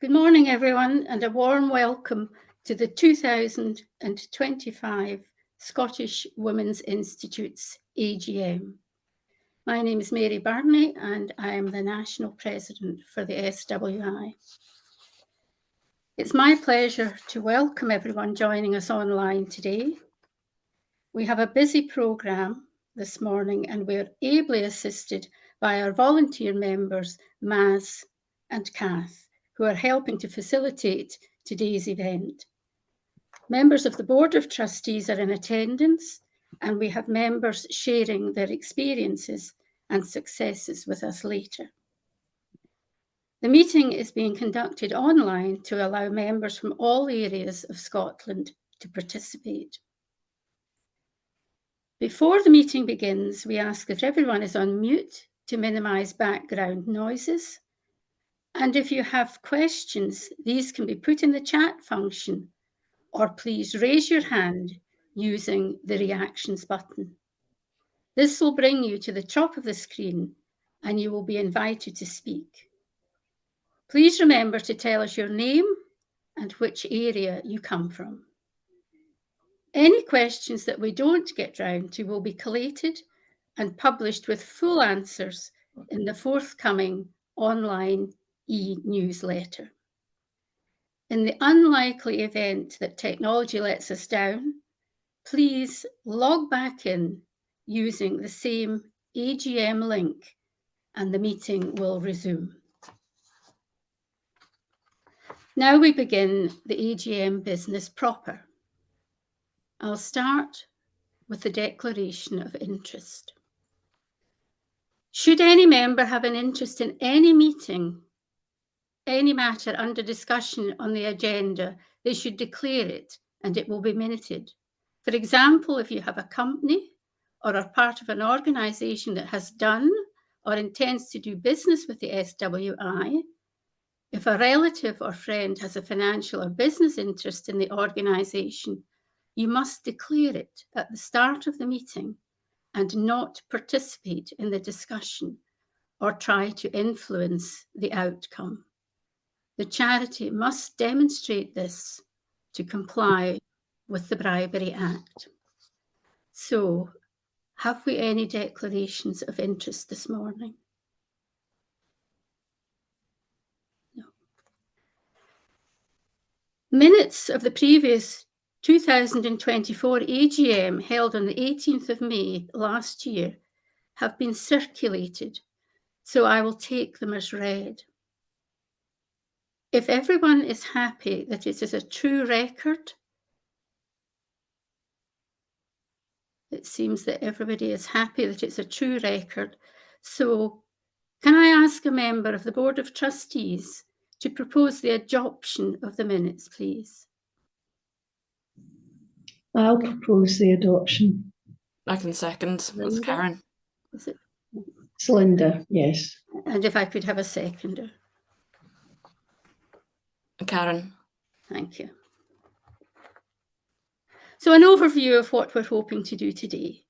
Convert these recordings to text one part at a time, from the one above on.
Good morning, everyone, and a warm welcome to the 2025 Scottish Women's Institute's AGM. My name is Mary Burney, and I am the National President for the SWI. It's my pleasure to welcome everyone joining us online today. We have a busy programme this morning, and we're ably assisted by our volunteer members, Maz and Kath, who are helping to facilitate today's event. Members of the Board of Trustees are in attendance, and we have members sharing their experiences and successes with us later. The meeting is being conducted online to allow members from all areas of Scotland to participate. Before the meeting begins, we ask that everyone is on mute to minimise background noises. And if you have questions, these can be put in the chat function, or please raise your hand using the reactions button. This will bring you to the top of the screen and you will be invited to speak. Please remember to tell us your name and which area you come from. Any questions that we don't get round to will be collated and published with full answers in the forthcoming online e-newsletter. In the unlikely event that technology lets us down, please log back in using the same AGM link and the meeting will resume. Now we begin the AGM business proper. I'll start with the declaration of interest. Should any member have an interest in any meeting, any matter under discussion on the agenda, they should declare it and it will be minuted. For example, if you have a company or are part of an organisation that has done or intends to do business with the SWI, if a relative or friend has a financial or business interest in the organisation, you must declare it at the start of the meeting and not participate in the discussion or try to influence the outcome. The charity must demonstrate this to comply with the Bribery Act. So, have we any declarations of interest this morning? No. Minutes of the previous 2024 AGM held on the 18th of May last year have been circulated, so I will take them as read. If everyone is happy that it is a true record, it seems that everybody is happy that it's a true record. So can I ask a member of the Board of Trustees to propose the adoption of the minutes, please? I'll propose the adoption. I can second. That's Linda? Karen. Is it? It's Linda, yes. And if I could have a seconder. Karen. Thank you. So an overview of what we're hoping to do today.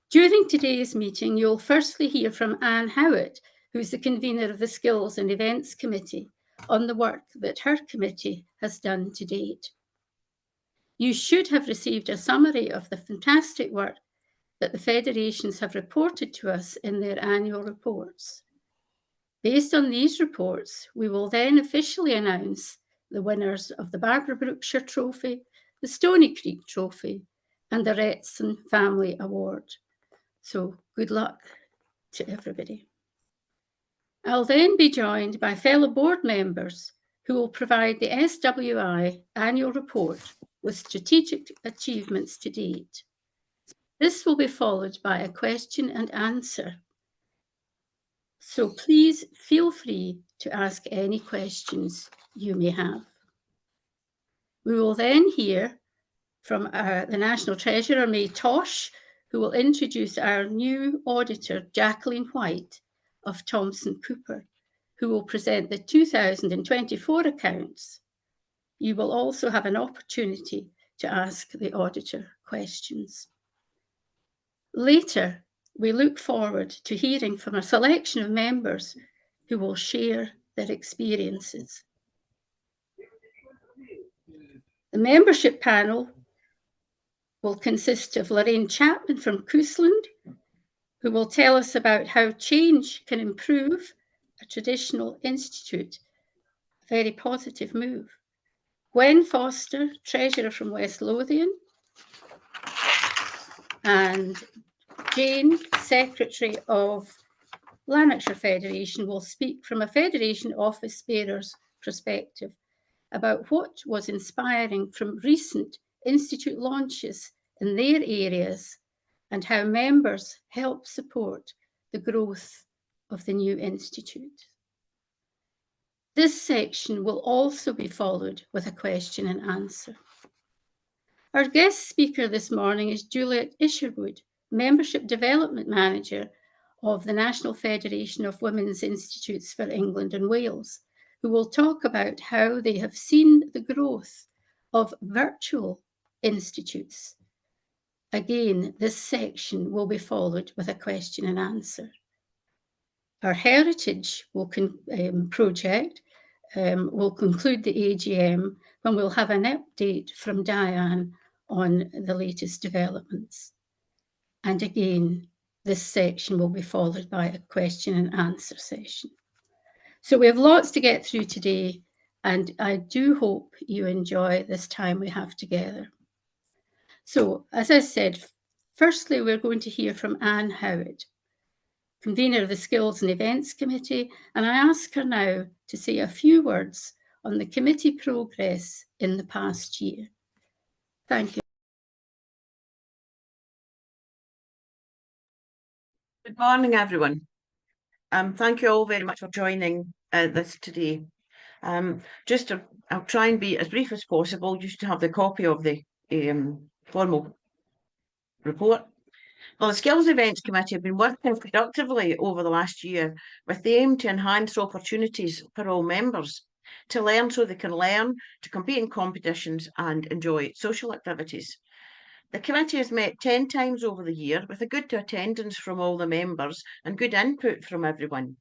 During today's meeting, you'll firstly hear from Anne Howitt, who's the convener of the Skills and Events Committee, on the work that her committee has done to date. You should have received a summary of the fantastic work that the federations have reported to us in their annual reports. Based on these reports, we will then officially announce the winners of the Barbara Brookshire Trophy, the Stony Creek Trophy, and the Retson Family Award. So good luck to everybody. I'll then be joined by fellow board members who will provide the SWI annual report with strategic achievements to date. This will be followed by a question and answer. So please feel free to ask any questions you may have. We will then hear from the National Treasurer, May Tosh, who will introduce our new auditor, Jacqueline White of Thomson Cooper, who will present the 2024 accounts. You will also have an opportunity to ask the auditor questions. Later, we look forward to hearing from a selection of members who will share their experiences. The membership panel will consist of Lorraine Chapman from Cousland, who will tell us about how change can improve a traditional institute, a very positive move. Gwen Foster, Treasurer from West Lothian, and Jane, Secretary of Lanarkshire Federation, will speak from a Federation office bearer's perspective about what was inspiring from recent institute launches in their areas and how members help support the growth of the new institute. This section will also be followed with a question and answer. Our guest speaker this morning is Juliet Isherwood, Membership Development Manager of the National Federation of Women's Institutes for England and Wales, who will talk about how they have seen the growth of virtual institutes. Again, this section will be followed with a question and answer. Our Heritage project will conclude the AGM when we'll have an update from Diane on the latest developments. And again, this section will be followed by a question and answer session. So we have lots to get through today, and I do hope you enjoy this time we have together. So, as I said, firstly, we're going to hear from Anne Howard, convener of the Skills and Events Committee, and I ask her now to say a few words on the committee progress in the past year. Thank you. Good morning, everyone. Thank you all very much for joining this today. I'll try and be as brief as possible, just to have the copy of the formal report. Well, the Skills Events Committee have been working productively over the last year with the aim to enhance opportunities for all members to learn so they can learn, to compete in competitions and enjoy social activities. The committee has met 10 times over the year with a good attendance from all the members and good input from everyone.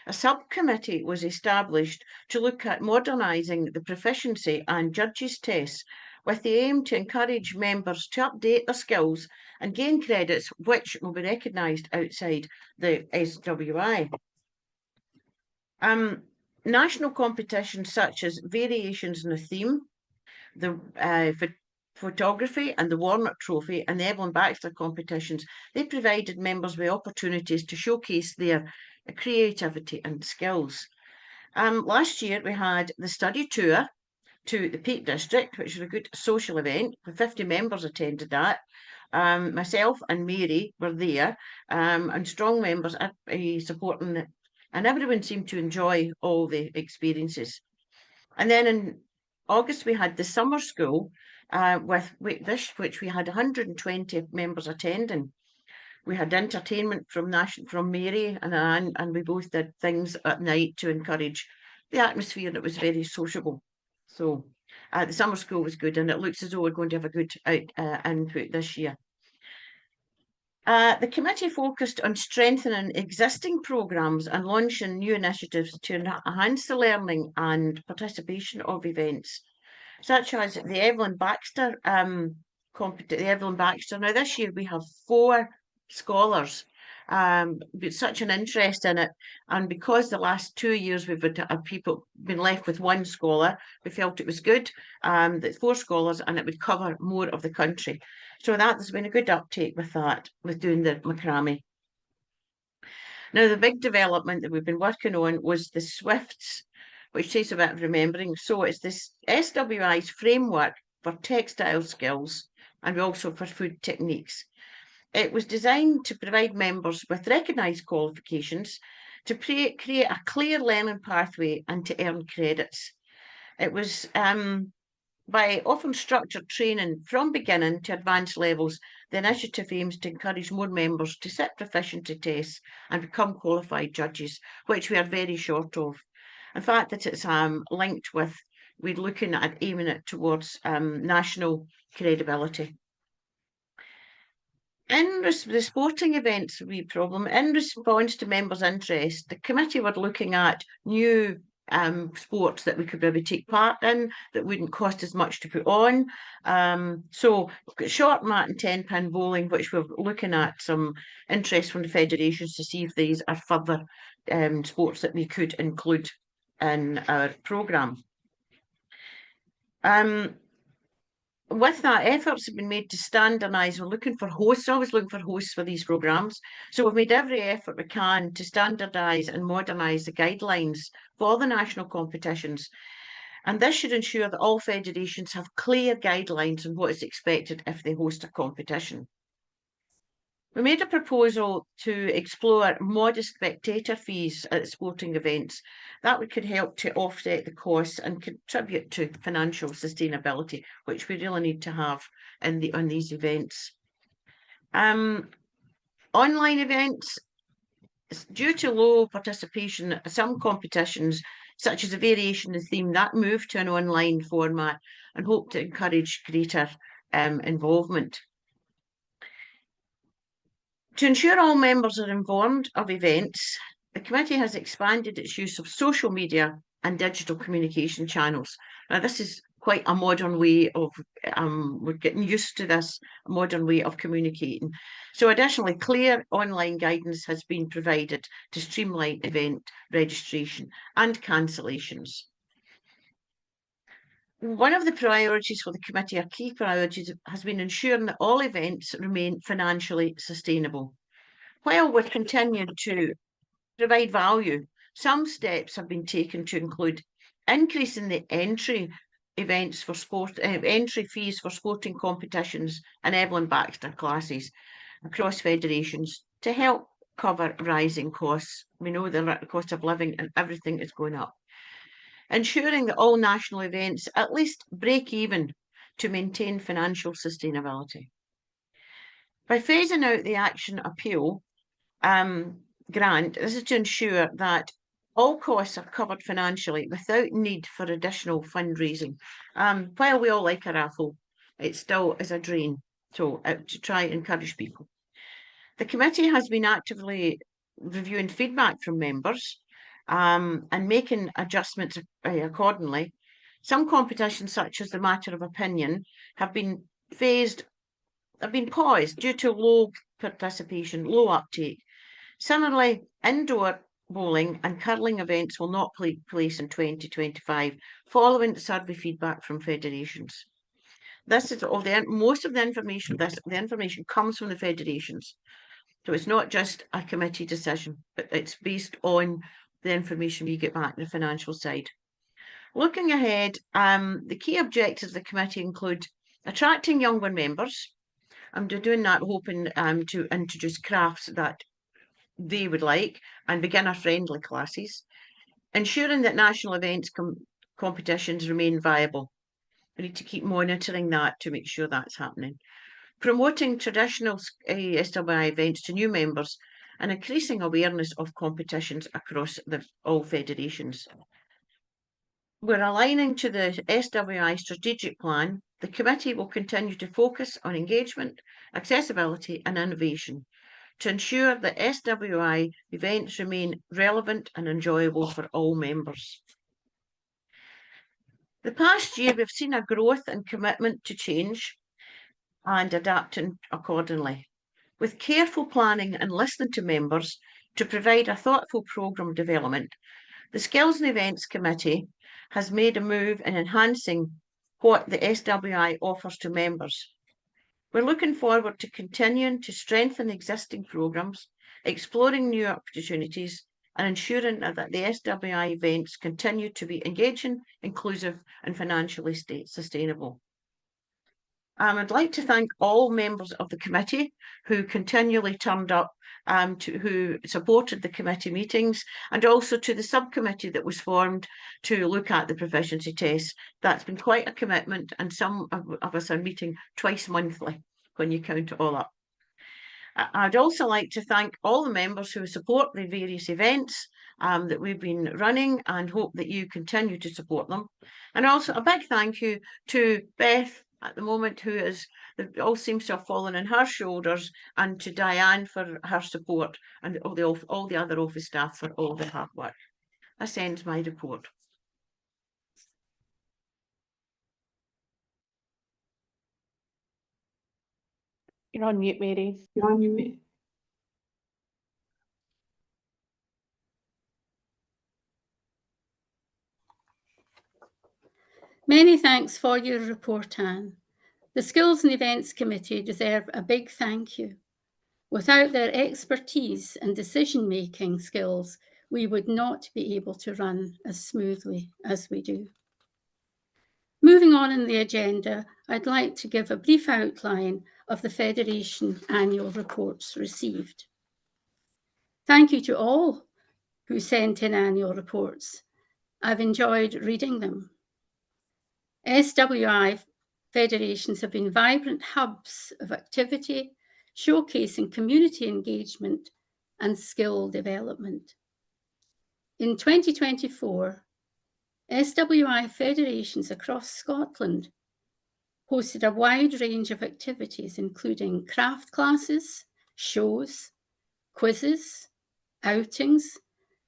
A subcommittee was established to look at modernising the proficiency and judges' tests with the aim to encourage members to update their skills and gain credits which will be recognised outside the SWI. National competitions such as variations in a theme, the photography and the Warnock Trophy and the Evelyn Baxter competitions, they provided members with opportunities to showcase their creativity and skills. Last year we had the study tour to the Peak District, which was a good social event. 50 members attended that. Myself and Mary were there, and strong members supporting it, and everyone seemed to enjoy all the experiences. And then in August we had the summer school with which we had 120 members attending. We had entertainment from Mary and Anne, and we both did things at night to encourage the atmosphere, and it was very sociable. So the summer school was good, and it looks as though we're going to have a good input this year. The committee focused on strengthening existing programmes and launching new initiatives to enhance the learning and participation of events, such as the Evelyn Baxter Now this year we have 4 scholars, but such an interest in it, and because the last 2 years we've had people been left with 1 scholar, we felt it was good that 4 scholars, and it would cover more of the country. So that has been a good uptake with that, with doing the macrame. Now the big development that we've been working on was the SWIFTs, which takes a bit of remembering. So it's this SWI's framework for textile skills and also for food techniques. It was designed to provide members with recognised qualifications, to create a clear learning pathway and to earn credits. It was by offering structured training from beginning to advanced levels, the initiative aims to encourage more members to sit proficiency tests and become qualified judges, which we are very short of. In fact, that it's linked with, we're looking at aiming it towards national credibility. In the sporting events problem, in response to members' interest, the committee were looking at new sports that we could maybe take part in that wouldn't cost as much to put on. So we've got short mat and 10-pin bowling, which we're looking at some interest from the federations to see if these are further sports that we could include in our programme. With that, efforts have been made to standardise. We're looking for hosts, always looking for hosts for these programmes. So we've made every effort we can to standardise and modernise the guidelines for the national competitions. And this should ensure that all federations have clear guidelines on what is expected if they host a competition. We made a proposal to explore modest spectator fees at sporting events. That could help to offset the costs and contribute to financial sustainability, which we really need to have on these events. Online events, due to low participation, some competitions, such as a variation in theme, that moved to an online format and hope to encourage greater involvement. To ensure all members are informed of events, the committee has expanded its use of social media and digital communication channels. Now, this is quite a modern way of, we're getting used to this modern way of communicating. So additionally, clear online guidance has been provided to streamline event registration and cancellations. One of the priorities for the committee, our key priorities, has been ensuring that all events remain financially sustainable. While we're continuing to provide value, some steps have been taken to include increasing the entry fees for sporting competitions and Evelyn Baxter classes across federations to help cover rising costs. We know the cost of living and everything is going up. Ensuring that all national events at least break even to maintain financial sustainability. By phasing out the action appeal grant, this is to ensure that all costs are covered financially without need for additional fundraising. While we all like a raffle, it still is a drain, so to try and encourage people. The committee has been actively reviewing feedback from members and making adjustments accordingly. Some competitions, such as the Matter of Opinion, have been paused due to low participation, low uptake. Similarly, indoor bowling and curling events will not take place in 2025, following the survey feedback from federations. This is most of the information. The information comes from the federations, so it's not just a committee decision, but it's based on the information we get back on the financial side. Looking ahead, the key objectives of the committee include attracting younger members. I'm doing that hoping to introduce crafts that they would like and beginner-friendly classes. Ensuring that national events competitions remain viable. We need to keep monitoring that to make sure that's happening. Promoting traditional SWI events to new members and increasing awareness of competitions across all federations. We're aligning to the SWI strategic plan. The committee will continue to focus on engagement, accessibility and innovation to ensure that SWI events remain relevant and enjoyable for all members. The past year, we've seen a growth and commitment to change and adapting accordingly, with careful planning and listening to members to provide a thoughtful programme development. The Skills and Events Committee has made a move in enhancing what the SWI offers to members. We're looking forward to continuing to strengthen existing programmes, exploring new opportunities, and ensuring that the SWI events continue to be engaging, inclusive, and financially sustainable. I'd like to thank all members of the committee who continually turned up, who supported the committee meetings, and also to the subcommittee that was formed to look at the proficiency tests. That's been quite a commitment, and some of us are meeting twice monthly when you count it all up. I'd also like to thank all the members who support the various events that we've been running and hope that you continue to support them. And also a big thank you to Beth at the moment, who is, it all seems to have fallen on her shoulders, and to Diane for her support, and all the other office staff for all the hard work. This ends my report. You're on mute, Mary. You're on mute. Many thanks for your report, Anne. The Skills and Events Committee deserve a big thank you. Without their expertise and decision-making skills, we would not be able to run as smoothly as we do. Moving on in the agenda, I'd like to give a brief outline of the Federation annual reports received. Thank you to all who sent in annual reports. I've enjoyed reading them. SWI federations have been vibrant hubs of activity, showcasing community engagement and skill development. In 2024, SWI federations across Scotland hosted a wide range of activities, including craft classes, shows, quizzes, outings,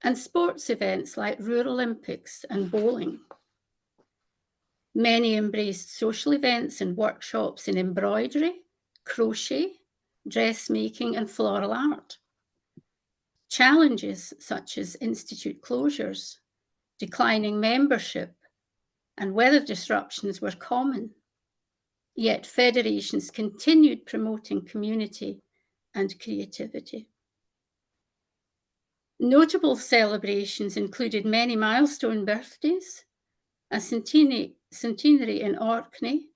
and sports events like Rural Olympics and bowling. Many embraced social events and workshops in embroidery, crochet, dressmaking, and floral art. Challenges such as institute closures, declining membership, and weather disruptions were common. Yet federations continued promoting community and creativity. Notable celebrations included many milestone birthdays, a centenary in Orkney,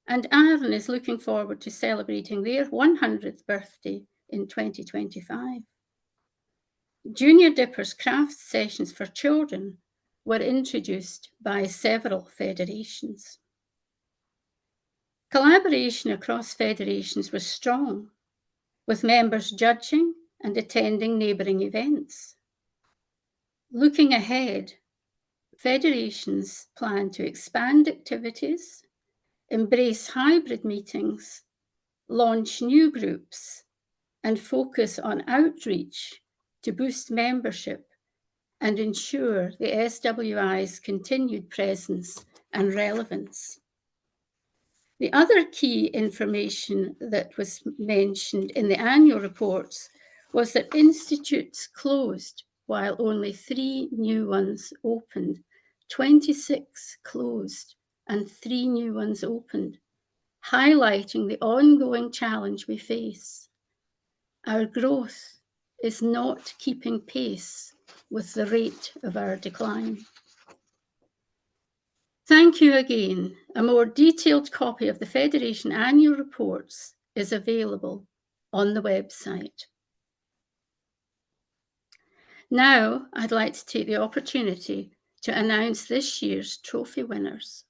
and Arran is looking forward to celebrating their 100th birthday in 2025. Junior Dippers craft sessions for children were introduced by several federations. Collaboration across federations was strong, with members judging and attending neighbouring events. Looking ahead, federations plan to expand activities, embrace hybrid meetings, launch new groups, and focus on outreach to boost membership and ensure the SWI's continued presence and relevance. The other key information that was mentioned in the annual reports was that institutes closed while only 3 new ones opened. 26 closed and 3 new ones opened, highlighting the ongoing challenge we face. Our growth is not keeping pace with the rate of our decline. Thank you again. A more detailed copy of the Federation annual reports is available on the website. Now, I'd like to take the opportunity to announce this year's trophy winners.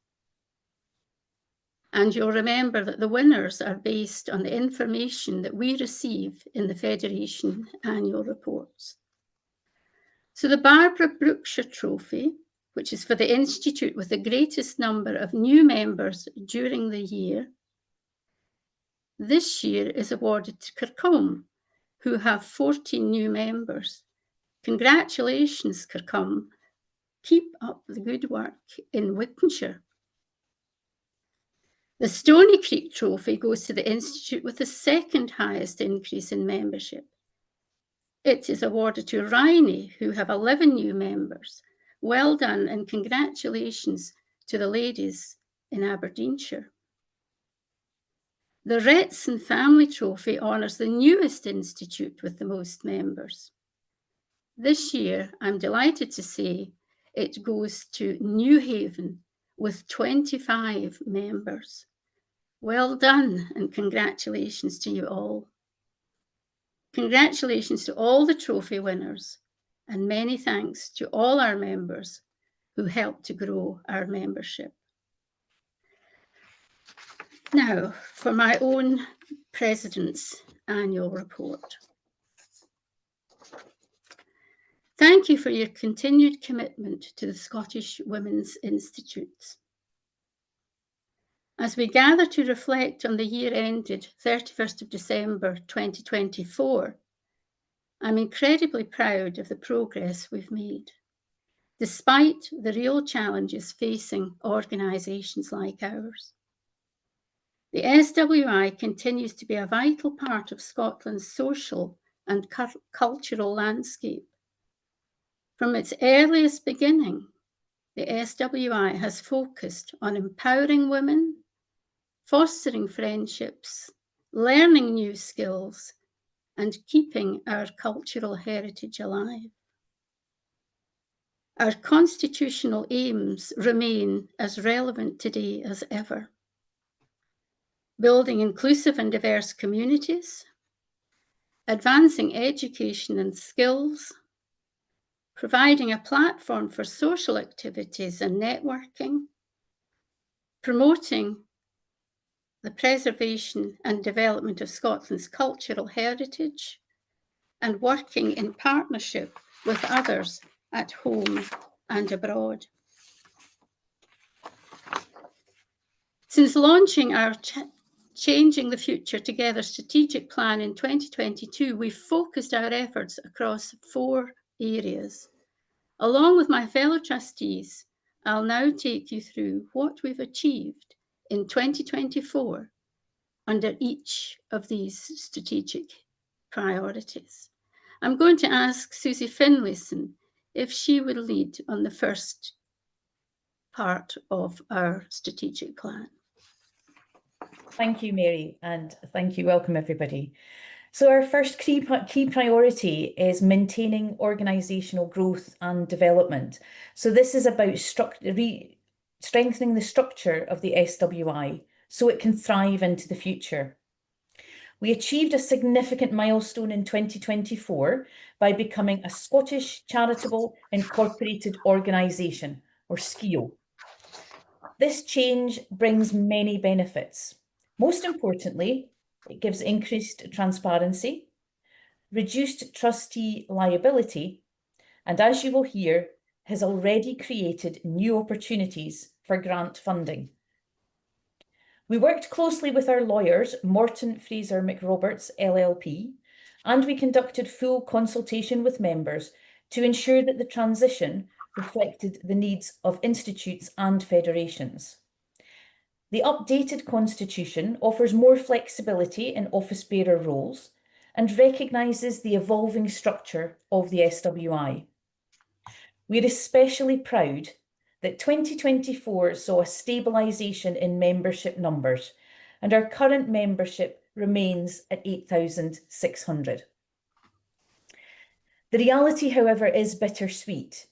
And you'll remember that the winners are based on the information that we receive in the Federation annual reports. So the Barbara Brookshire Trophy, which is for the institute with the greatest number of new members during the year, this year is awarded to Kirkcaldy, who have 14 new members. Congratulations, Kirkcaldy. Keep up the good work in Wigtonshire. The Stony Creek Trophy goes to the institute with the second highest increase in membership. It is awarded to Rhiney, who have 11 new members. Well done and congratulations to the ladies in Aberdeenshire. The Retson Family Trophy honours the newest institute with the most members. This year, I'm delighted to say it goes to New Haven with 25 members. Well done and congratulations to you all. Congratulations to all the trophy winners and many thanks to all our members who helped to grow our membership. Now, for my own President's annual report. Thank you for your continued commitment to the Scottish Women's Institutes. As we gather to reflect on the year ended 31st of December 2024, I'm incredibly proud of the progress we've made, despite the real challenges facing organisations like ours. The SWI continues to be a vital part of Scotland's social and cultural landscape. From its earliest beginning, the SWI has focused on empowering women, fostering friendships, learning new skills, and keeping our cultural heritage alive. Our constitutional aims remain as relevant today as ever. Building inclusive and diverse communities, advancing education and skills, providing a platform for social activities and networking, promoting the preservation and development of Scotland's cultural heritage, and working in partnership with others at home and abroad. Since launching our Changing the Future Together strategic plan in 2022, we've focused our efforts across 4 areas. Along with my fellow trustees, I'll now take you through what we've achieved in 2024 under each of these strategic priorities. I'm going to ask Susie Finlayson if she will lead on the first part of our strategic plan. Thank you, Mary, and thank you. Welcome, everybody. So our first key priority is maintaining organisational growth and development. So this is about strengthening the structure of the SWI so it can thrive into the future. We achieved a significant milestone in 2024 by becoming a Scottish Charitable Incorporated Organisation, or SCIO. This change brings many benefits. Most importantly, it gives increased transparency, reduced trustee liability, and as you will hear, has already created new opportunities for grant funding. We worked closely with our lawyers, Morton Fraser McRoberts LLP, and we conducted full consultation with members to ensure that the transition reflected the needs of institutes and federations. The updated constitution offers more flexibility in office bearer roles and recognises the evolving structure of the SWI. We're especially proud that 2024 saw a stabilisation in membership numbers, and our current membership remains at 8,600. The reality, however, is bittersweet.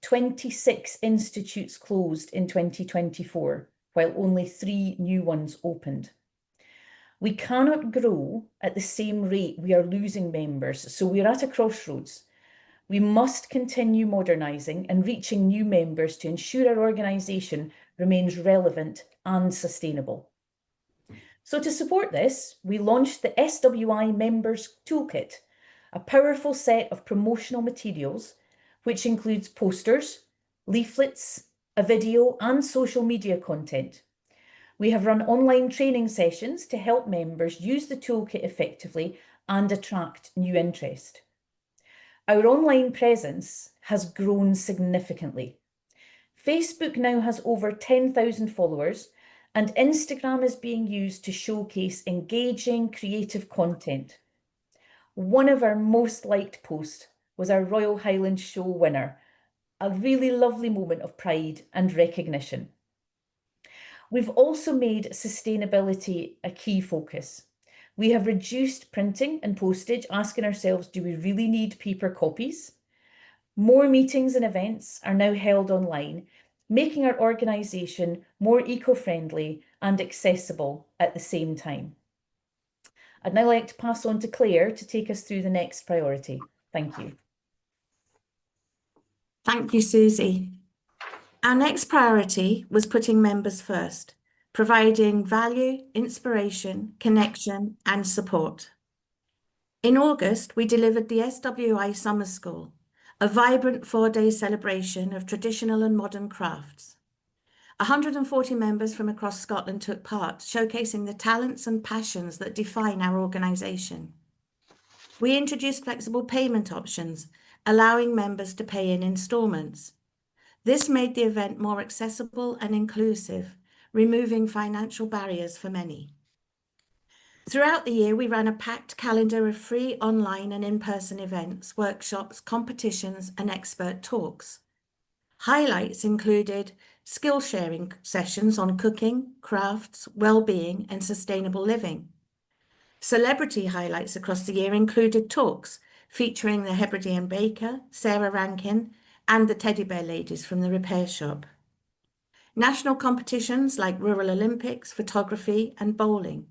26 institutes closed in 2024, while only 3 new ones opened. We cannot grow at the same rate we are losing members, so we're at a crossroads. We must continue modernising and reaching new members to ensure our organisation remains relevant and sustainable. So to support this, we launched the SWI Members Toolkit, a powerful set of promotional materials which includes posters, leaflets, a video and social media content. We have run online training sessions to help members use the toolkit effectively and attract new interest. Our online presence has grown significantly. Facebook now has over 10,000 followers, and Instagram is being used to showcase engaging, creative content. One of our most liked posts was our Royal Highland Show winner, a really lovely moment of pride and recognition. We've also made sustainability a key focus. We have reduced printing and postage, asking ourselves, do we really need paper copies? More meetings and events are now held online, making our organisation more eco-friendly and accessible at the same time. I'd now like to pass on to Claire to take us through the next priority. Thank you. Thank you, Susie. Our next priority was putting members first, providing value, inspiration, connection, and support. In August, we delivered the SWI Summer School, a vibrant 4-day celebration of traditional and modern crafts. 140 members from across Scotland took part, showcasing the talents and passions that define our organisation. We introduced flexible payment options, allowing members to pay in instalments. This made the event more accessible and inclusive, removing financial barriers for many. Throughout the year, we ran a packed calendar of free online and in-person events, workshops, competitions, and expert talks. Highlights included skill sharing sessions on cooking, crafts, well-being, and sustainable living. Celebrity highlights across the year included talks featuring the Hebridean baker, Sarah Rankin, and the Teddy Bear Ladies from the repair shop. National competitions like Rural Olympics, photography, and bowling.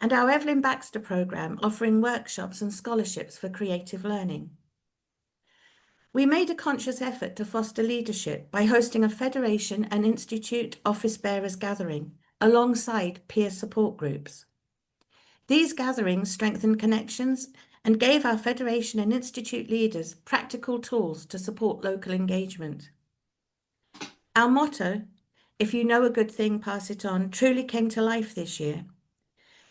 And our Evelyn Baxter programme offering workshops and scholarships for creative learning. We made a conscious effort to foster leadership by hosting a Federation and Institute office bearers gathering alongside peer support groups. These gatherings strengthened connections and gave our Federation and Institute leaders practical tools to support local engagement. Our motto, "If you know a good thing, pass it on," truly came to life this year.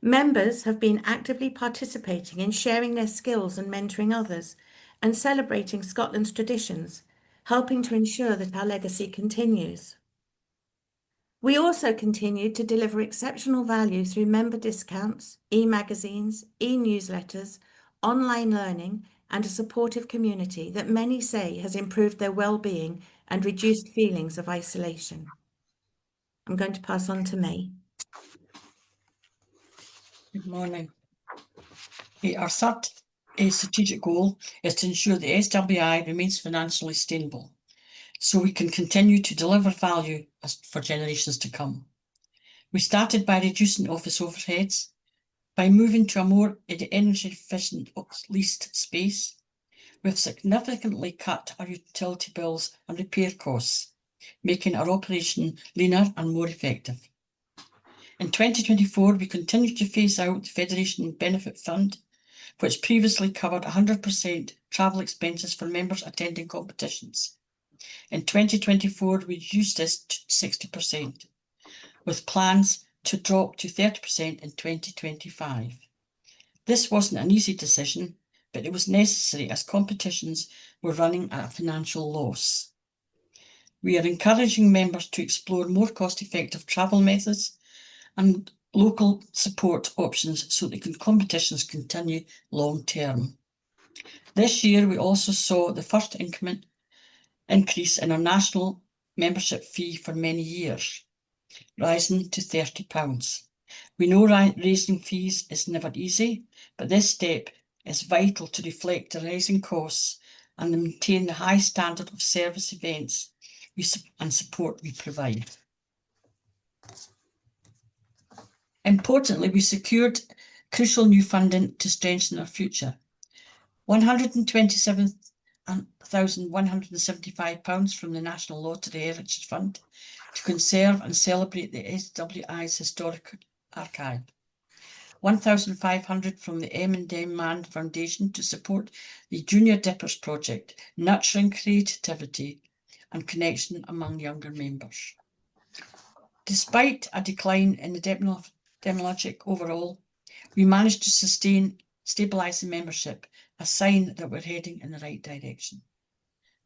Members have been actively participating in sharing their skills and mentoring others and celebrating Scotland's traditions, helping to ensure that our legacy continues. We also continued to deliver exceptional value through member discounts, e-magazines, e-newsletters, online learning, and a supportive community that many say has improved their well-being and reduced feelings of isolation. I'm going to pass on to May. Good morning. Our third strategic goal is to ensure the SWI remains financially sustainable, so we can continue to deliver value for generations to come. We started by reducing office overheads, by moving to a more energy efficient leased space. We've significantly cut our utility bills and repair costs, making our operation leaner and more effective. In 2024, we continued to phase out the Federation Benefit Fund, which previously covered 100% travel expenses for members attending competitions. In 2024, we reduced this to 60%, with plans to drop to 30% in 2025. This wasn't an easy decision, but it was necessary as competitions were running at a financial loss. We are encouraging members to explore more cost-effective travel methods and local support options so that competitions continue long term. This year, we also saw the first increase in our national membership fee for many years, rising to £30. We know raising fees is never easy, but this step is vital to reflect the rising costs and maintain the high standard of service events and support we provide. Importantly, we secured crucial new funding to strengthen our future. £127,175 from the National Lottery Heritage Fund to conserve and celebrate the SWI's historic archive. £1,500 from the M&M Mann Foundation to support the Junior Dippers project, nurturing creativity and connection among younger members. Despite a decline in the demographic overall, we managed to stabilise the membership, a sign that we're heading in the right direction.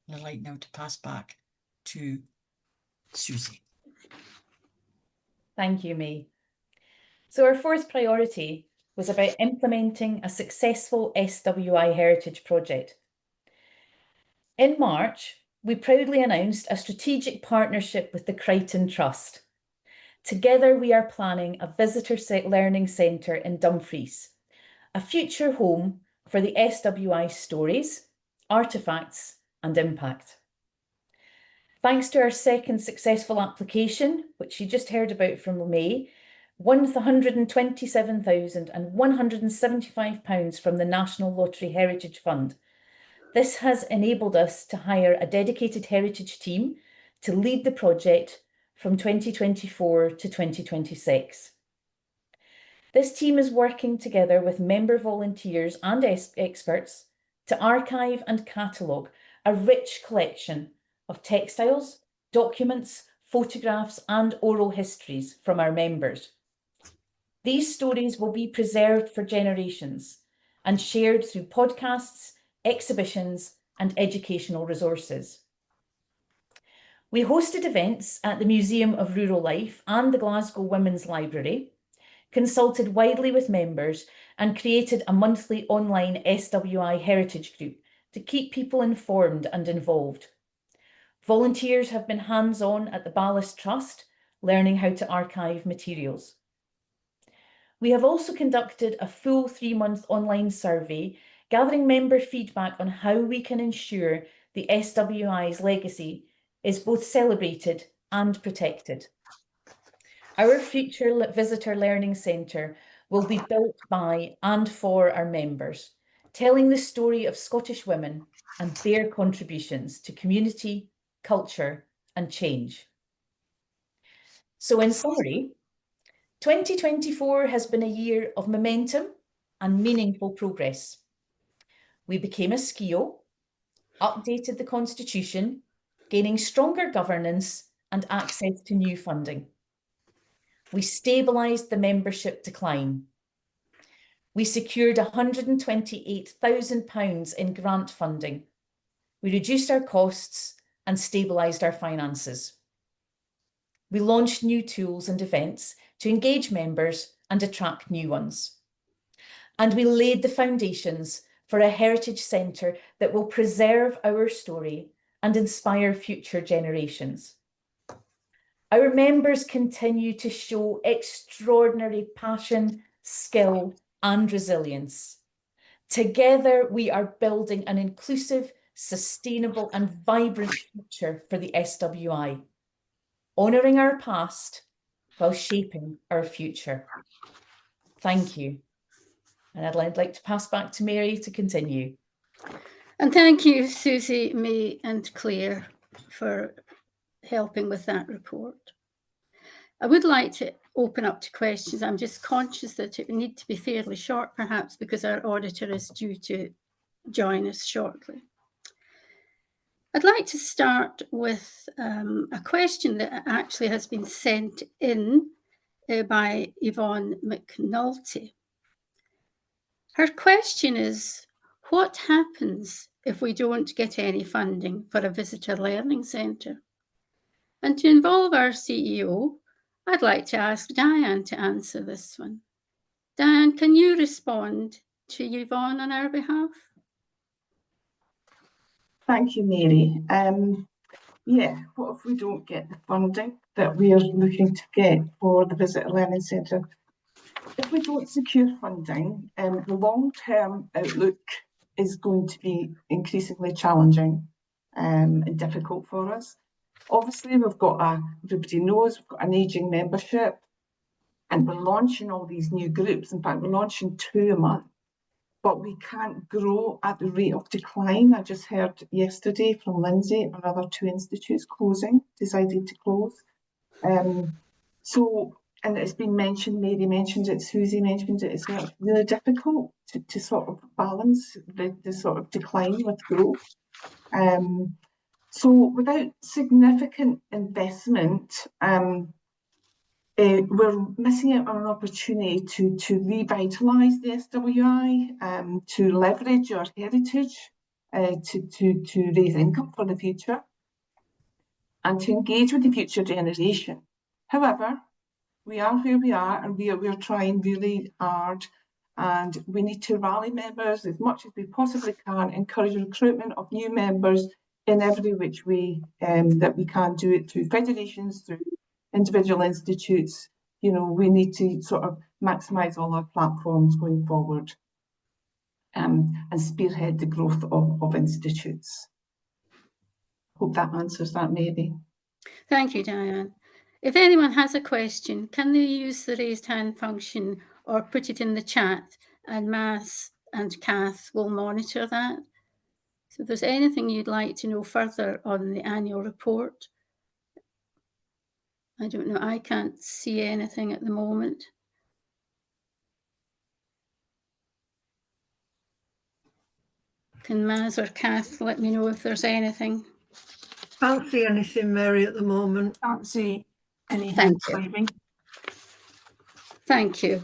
And I'd like now to pass back to Susie. Thank you, May. So our fourth priority was about implementing a successful SWI heritage project. In March, we proudly announced a strategic partnership with the Crichton Trust. Together, we are planning a visitor learning centre in Dumfries, a future home for the SWI stories, artefacts and impact. Thanks to our second successful application, which you just heard about from May, £127,175 from the National Lottery Heritage Fund. This has enabled us to hire a dedicated heritage team to lead the project from 2024 to 2026. This team is working together with member volunteers and experts to archive and catalogue a rich collection of textiles, documents, photographs and oral histories from our members. These stories will be preserved for generations and shared through podcasts, exhibitions and educational resources. We hosted events at the Museum of Rural Life and the Glasgow Women's Library, consulted widely with members, and created a monthly online SWI heritage group to keep people informed and involved. Volunteers have been hands-on at the Ballast Trust, learning how to archive materials. We have also conducted a full 3-month online survey, gathering member feedback on how we can ensure the SWI's legacy is both celebrated and protected. Our future Visitor Learning Centre will be built by and for our members, telling the story of Scottish women and their contributions to community, culture and change. So in summary, 2024 has been a year of momentum and meaningful progress. We became a SCIO, updated the Constitution, gaining stronger governance and access to new funding. We stabilised the membership decline. We secured £128,000 in grant funding. We reduced our costs and stabilised our finances. We launched new tools and events to engage members and attract new ones. And we laid the foundations for a heritage centre that will preserve our story and inspire future generations. Our members continue to show extraordinary passion, skill and resilience. Together, we are building an inclusive, sustainable and vibrant future for the SWI, honouring our past while shaping our future. Thank you. And I'd like to pass back to Mary to continue. And thank you, Susie, May and Claire, for helping with that report. I would like to open up to questions. I'm just conscious that it would need to be fairly short, perhaps, because our auditor is due to join us shortly. I'd like to start with a question that actually has been sent in by Yvonne McNulty. Her question is, what happens if we don't get any funding for a visitor learning centre? And to involve our CEO, I'd like to ask Diane to answer this one. Diane, can you respond to Yvonne on our behalf? Thank you, Mary. Yeah, what if we don't get the funding that we are looking to get for the Visitor Learning Centre? If we don't secure funding, the long-term outlook is going to be increasingly challenging and difficult for us. Obviously, everybody knows, we've got an ageing membership and we're launching all these new groups. In fact, we're launching 2 a month, but we can't grow at the rate of decline. I just heard yesterday from Lindsay, another 2 institutes decided to close. And it's been mentioned, Mary mentioned it, Susie mentioned it as well. It's really difficult to sort of balance the sort of decline with growth. So without significant investment, we're missing out on an opportunity to revitalise the SWI, to leverage our heritage, to raise income for the future, and to engage with the future generation. However, we are where we are, and we are trying really hard, and we need to rally members as much as we possibly can, encourage recruitment of new members in every which way that we can, do it through federations, through individual institutes. You know, we need to sort of maximise all our platforms going forward and spearhead the growth of institutes. Hope that answers that, Mary. Thank you, Diane. If anyone has a question, can they use the raised hand function or put it in the chat, and Mass and Kath will monitor that. So if there's anything you'd like to know further on the annual report, I don't know, I can't see anything at the moment. Can Maz or Kath let me know if there's anything? Can't see anything, Mary, at the moment. Can't see any hands waving. Thank you.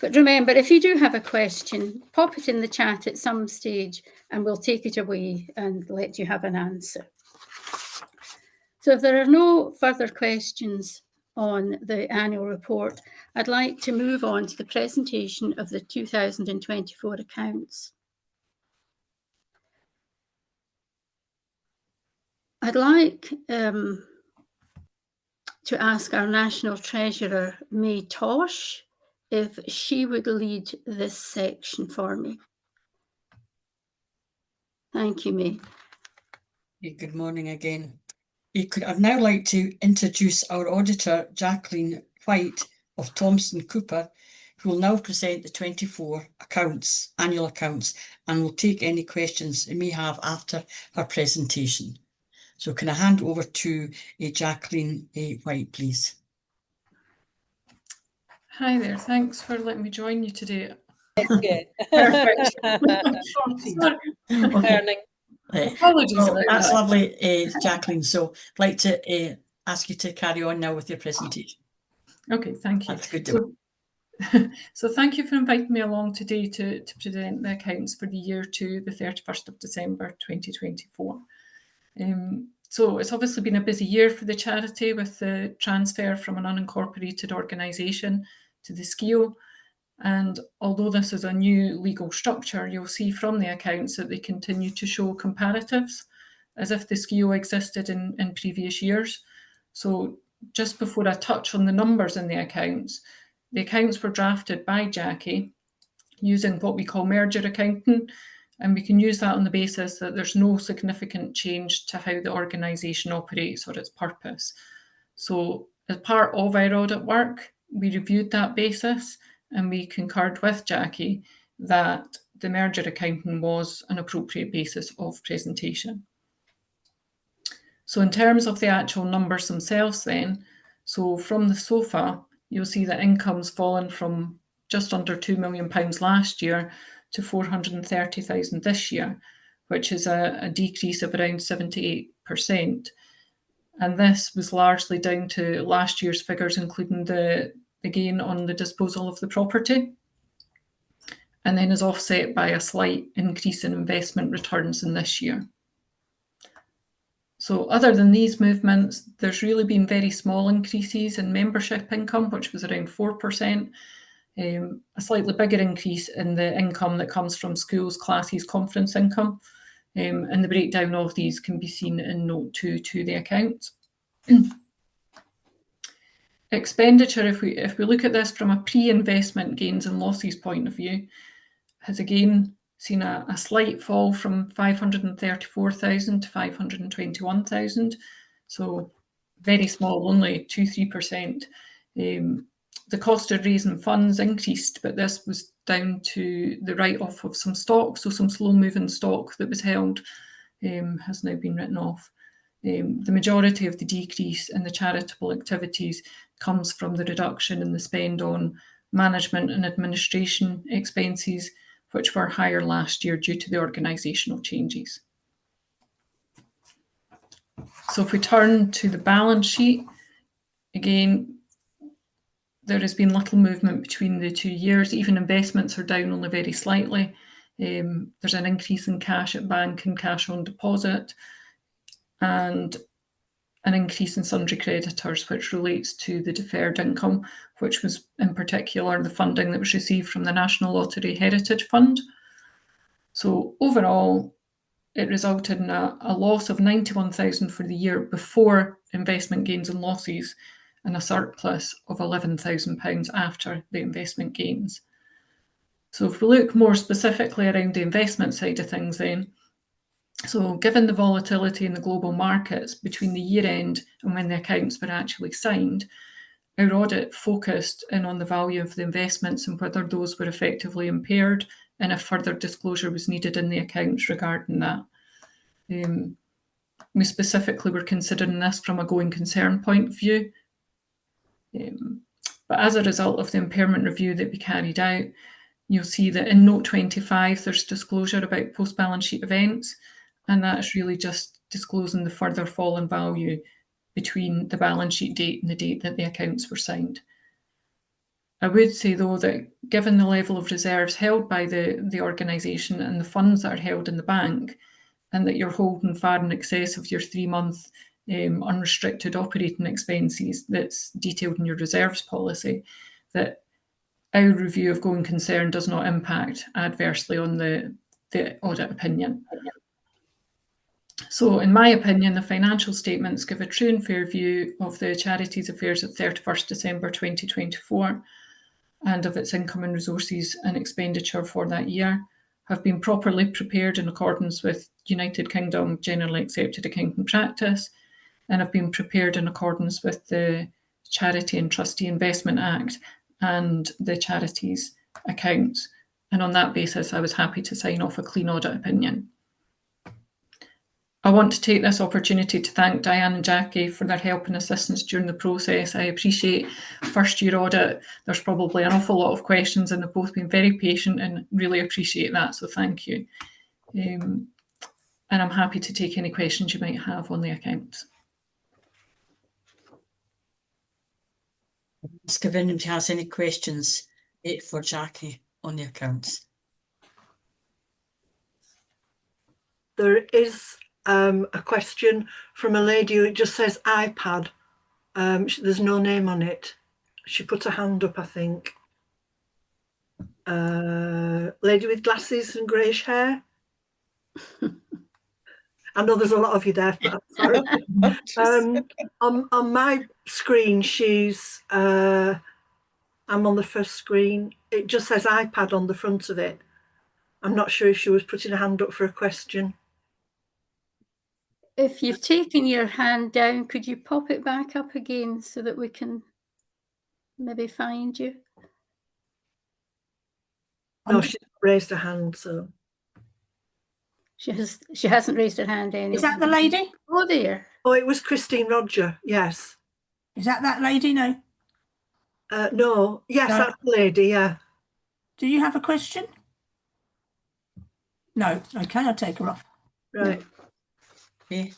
But remember, if you do have a question, pop it in the chat at some stage and we'll take it away and let you have an answer. So if there are no further questions on the annual report, I'd like to move on to the presentation of the 2024 accounts. I'd like to ask our National Treasurer, May Tosh, if she would lead this section for me. Thank you, May. Good morning again. I'd now like to introduce our auditor, Jacqueline White of Thomson Cooper, who will now present the 24 annual accounts, and will take any questions you may have after her presentation. So can I hand over to Jacqueline White, please? Hi there, thanks for letting me join you today. Perfect. Learning. Apologies Well, about that's that. lovely, Jacqueline. So I'd like to ask you to carry on now with your presentation. Okay, thank you. That's good. So thank you for inviting me along today to present the accounts for the year to the 31st of December 2024. So it's obviously been a busy year for the charity with the transfer from an unincorporated organisation to the SCIO. And although this is a new legal structure, you'll see from the accounts that they continue to show comparatives as if the SCIO existed in previous years. So just before I touch on the numbers in the accounts were drafted by Jackie using what we call merger accounting, and we can use that on the basis that there's no significant change to how the organisation operates or its purpose. So as part of our audit work, we reviewed that basis and we concurred with Jackie that the merger accounting was an appropriate basis of presentation. So in terms of the actual numbers themselves then, so from the SOFA, you'll see that income's fallen from just under £2 million last year to 430,000 this year, which is a decrease of around 78%. And this was largely down to last year's figures, including the gain on the disposal of the property, and then is offset by a slight increase in investment returns in this year. So other than these movements, there's really been very small increases in membership income, which was around 4%, a slightly bigger increase in the income that comes from schools, classes, conference income, and the breakdown of these can be seen in note 2 to the accounts. Expenditure, if we look at this from a pre-investment gains and losses point of view, has again seen a slight fall from 534,000 to 521,000. So very small, only 2-3%. The cost of raising funds increased, but this was down to the write-off of some stock. So some slow-moving stock that was held has now been written off. The majority of the decrease in the charitable activities comes from the reduction in the spend on management and administration expenses, which were higher last year due to the organisational changes. So if we turn to the balance sheet, again, there has been little movement between the 2 years. Even investments are down only very slightly. There's an increase in cash at bank and cash on deposit, and an increase in sundry creditors, which relates to the deferred income, which was in particular the funding that was received from the National Lottery Heritage Fund. So overall, it resulted in a loss of 91,000 for the year before investment gains and losses, and a surplus of £11,000 after the investment gains. So if we look more specifically around the investment side of things then, so given the volatility in the global markets between the year end and when the accounts were actually signed, our audit focused in on the value of the investments and whether those were effectively impaired, and if further disclosure was needed in the accounts regarding that. We specifically were considering this from a going concern point of view. But as a result of the impairment review that we carried out, you'll see that in note 25, there's disclosure about post-balance sheet events, and that's really just disclosing the further fall in value between the balance sheet date and the date that the accounts were signed. I would say, though, that given the level of reserves held by the organisation and the funds that are held in the bank, and that you're holding far in excess of your 3-month unrestricted operating expenses that's detailed in your reserves policy, that our review of going concern does not impact adversely on the audit opinion. So in my opinion, the financial statements give a true and fair view of the charity's affairs at 31st December 2024 and of its income and resources and expenditure for that year, have been properly prepared in accordance with United Kingdom generally accepted accounting practice, and have been prepared in accordance with the Charity and Trustee Investment Act and the charity's accounts. And on that basis, I was happy to sign off a clean audit opinion. I want to take this opportunity to thank Diane and Jackie for their help and assistance during the process. I appreciate first year audit. There's probably an awful lot of questions and they've both been very patient and really appreciate that. So thank you. And I'm happy to take any questions you might have on the accounts. Ask if anybody has any questions for Jackie on the accounts. There is a question from a lady who just says iPad. There's no name on it. She put her hand up, I think. Lady with glasses and greyish hair. I know there's a lot of you there, but I'm sorry. On my screen, I'm on the first screen. It just says iPad on the front of it. I'm not sure if she was putting a hand up for a question. If you've taken your hand down, could you pop it back up again so that we can maybe find you? No, she's raised her hand, so. She hasn't raised her hand anyway. Is that the lady? Oh, there. Oh, it was Christine Roger, yes. Is that lady? No. No, yes, No. that's the lady, yeah. Do you have a question? No. Okay, I'll take her off. Right. Okay.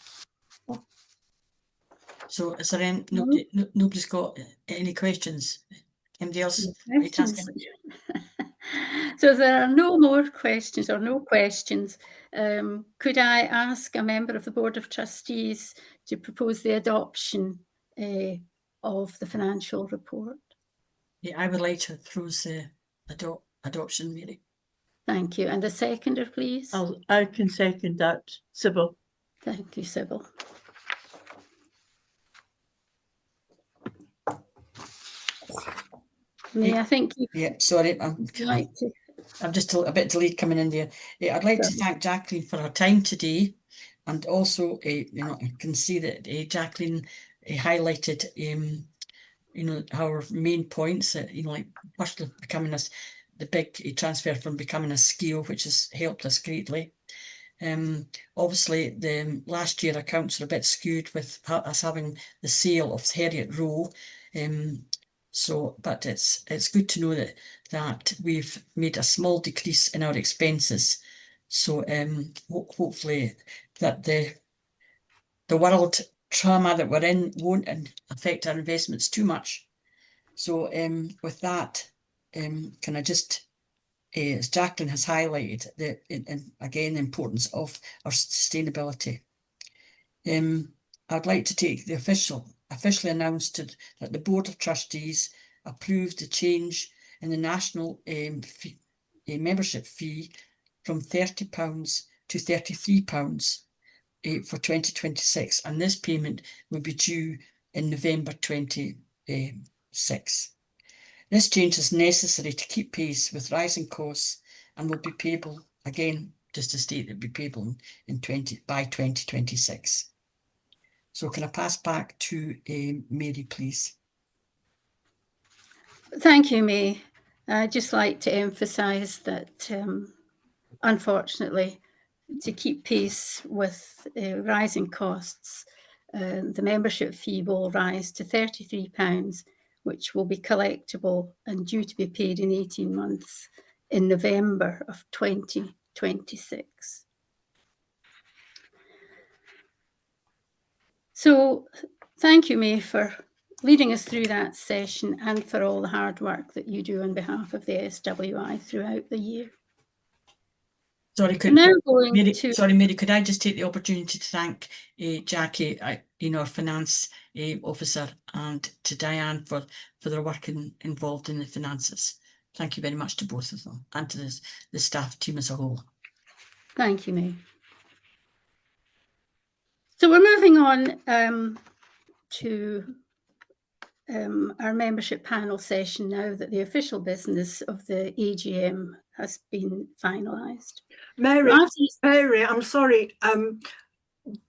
So is there any, nobody's got any questions? Anybody else? So there are no more questions or no questions. Could I ask a member of the Board of Trustees to propose the adoption of the financial report? Yeah, I would like to propose the adoption, Mary. Thank you. And the seconder, please. I can second that, Sybil. Thank you, Sybil. May I think you? Yeah, sorry, I'm just a bit delayed coming in there. I'd like to thank Jacqueline for her time today, and also, I can see that Jacqueline highlighted, our main points. Like firstly becoming the big transfer from becoming a SKIO, which has helped us greatly. Obviously, the last year accounts are a bit skewed with us having the sale of Heriot Row. But it's good to know that we've made a small decrease in our expenses. So hopefully that the world trauma that we're in won't affect our investments too much. So with that, can I just, as Jacqueline has highlighted, again the importance of our sustainability. I'd like to take the officially announced that the Board of Trustees approved the change in the national membership fee from £30 to £33 for 2026, and this payment will be due in November 2026. This change is necessary to keep pace with rising costs and will be payable, again, just to state, it will be payable by 2026. So can I pass back to Mary, please? Thank you, May. I'd just like to emphasise that, unfortunately, to keep pace with rising costs, the membership fee will rise to £33, which will be collectible and due to be paid in 18 months in November of 2026. So thank you, May, for leading us through that session and for all the hard work that you do on behalf of the SWI throughout the year. Sorry, We're now going Mary, to. sorry, Mary, could I just take the opportunity to thank Jackie, our finance officer, and to Diane for their work involved in the finances. Thank you very much to both of them and to the staff team as a whole. Thank you, May. So we're moving on to our membership panel session now that the official business of the AGM has been finalised. Mary, I'm sorry.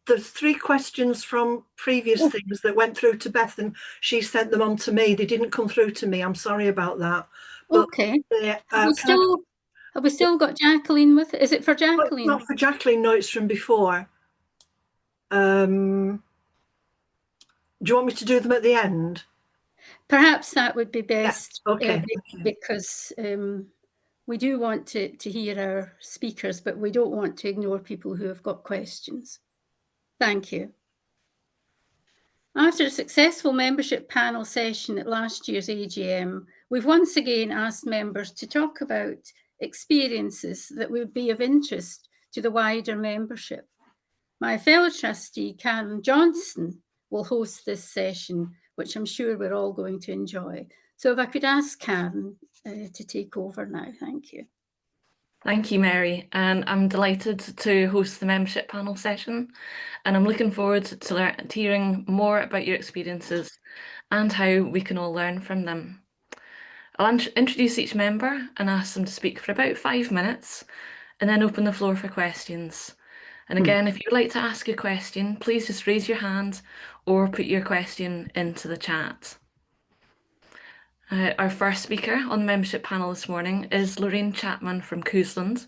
There's 3 questions from previous things that went through to Beth, and she sent them on to me. They didn't come through to me. I'm sorry about that. But okay. Have we still got Jacqueline with it? Is it for Jacqueline? Not for Jacqueline. No, it's from before. Do you want me to do them at the end? Perhaps that would be best. Yeah. Okay. Because we do want to hear our speakers, but we don't want to ignore people who have got questions. Thank you. After a successful membership panel session at last year's AGM, we've once again asked members to talk about experiences that would be of interest to the wider membership. My fellow trustee, Karen Johnson, will host this session, which I'm sure we're all going to enjoy. So if I could ask Karen to take over now, thank you. Thank you, Mary, and I'm delighted to host the membership panel session, and I'm looking forward to hearing more about your experiences and how we can all learn from them. I'll introduce each member and ask them to speak for about 5 minutes, and then open the floor for questions. And again, if you'd like to ask a question, please just raise your hand or put your question into the chat. Our first speaker on the membership panel this morning is Lorraine Chapman from Cousland.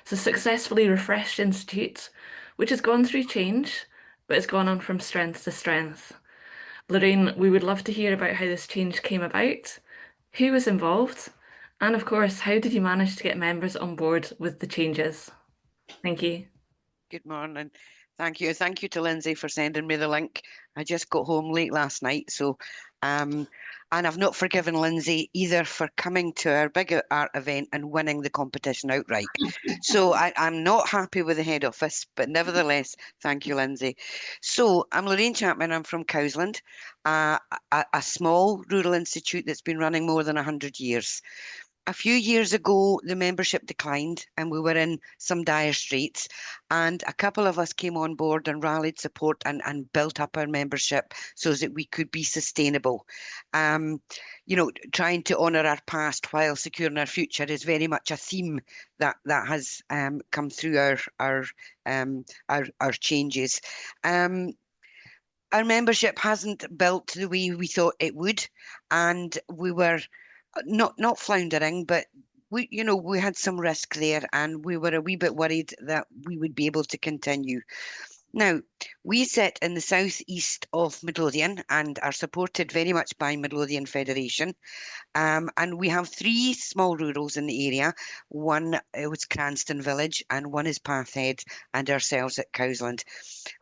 It's a successfully refreshed institute, which has gone through change, but has gone on from strength to strength. Lorraine, we would love to hear about how this change came about, who was involved, and of course, how did you manage to get members on board with the changes? Thank you. Good morning. Thank you. Thank you to Lindsay for sending me the link. I just got home late last night, so and I've not forgiven Lindsay either for coming to our big art event and winning the competition outright. So I'm not happy with the head office, but nevertheless, thank you, Lindsay. So I'm Lorraine Chapman. I'm from Cousland, a small rural institute that's been running more than 100 years. A few years ago, the membership declined and we were in some dire straits, and a couple of us came on board and rallied support and built up our membership so that we could be sustainable. Trying to honour our past while securing our future is very much a theme that has come through our changes. Our membership hasn't built the way we thought it would, and we were not floundering, but we had some risk there, and we were a wee bit worried that we would be able to continue. Now, we sit in the southeast of Midlothian and are supported very much by Midlothian Federation. And we have 3 small rurals in the area. One was Cranston Village, and one is Pathhead, and ourselves at Cousland.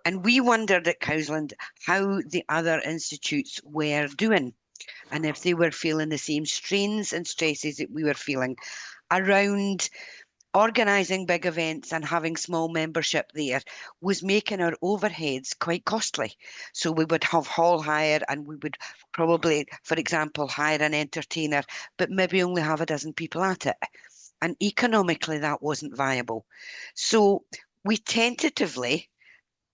And we wondered at Cousland how the other institutes were doing, and if they were feeling the same strains and stresses that we were feeling around organising big events, and having small membership there was making our overheads quite costly. So we would have hall hire, and we would probably, for example, hire an entertainer, but maybe only have a dozen people at it. And economically, that wasn't viable. So we tentatively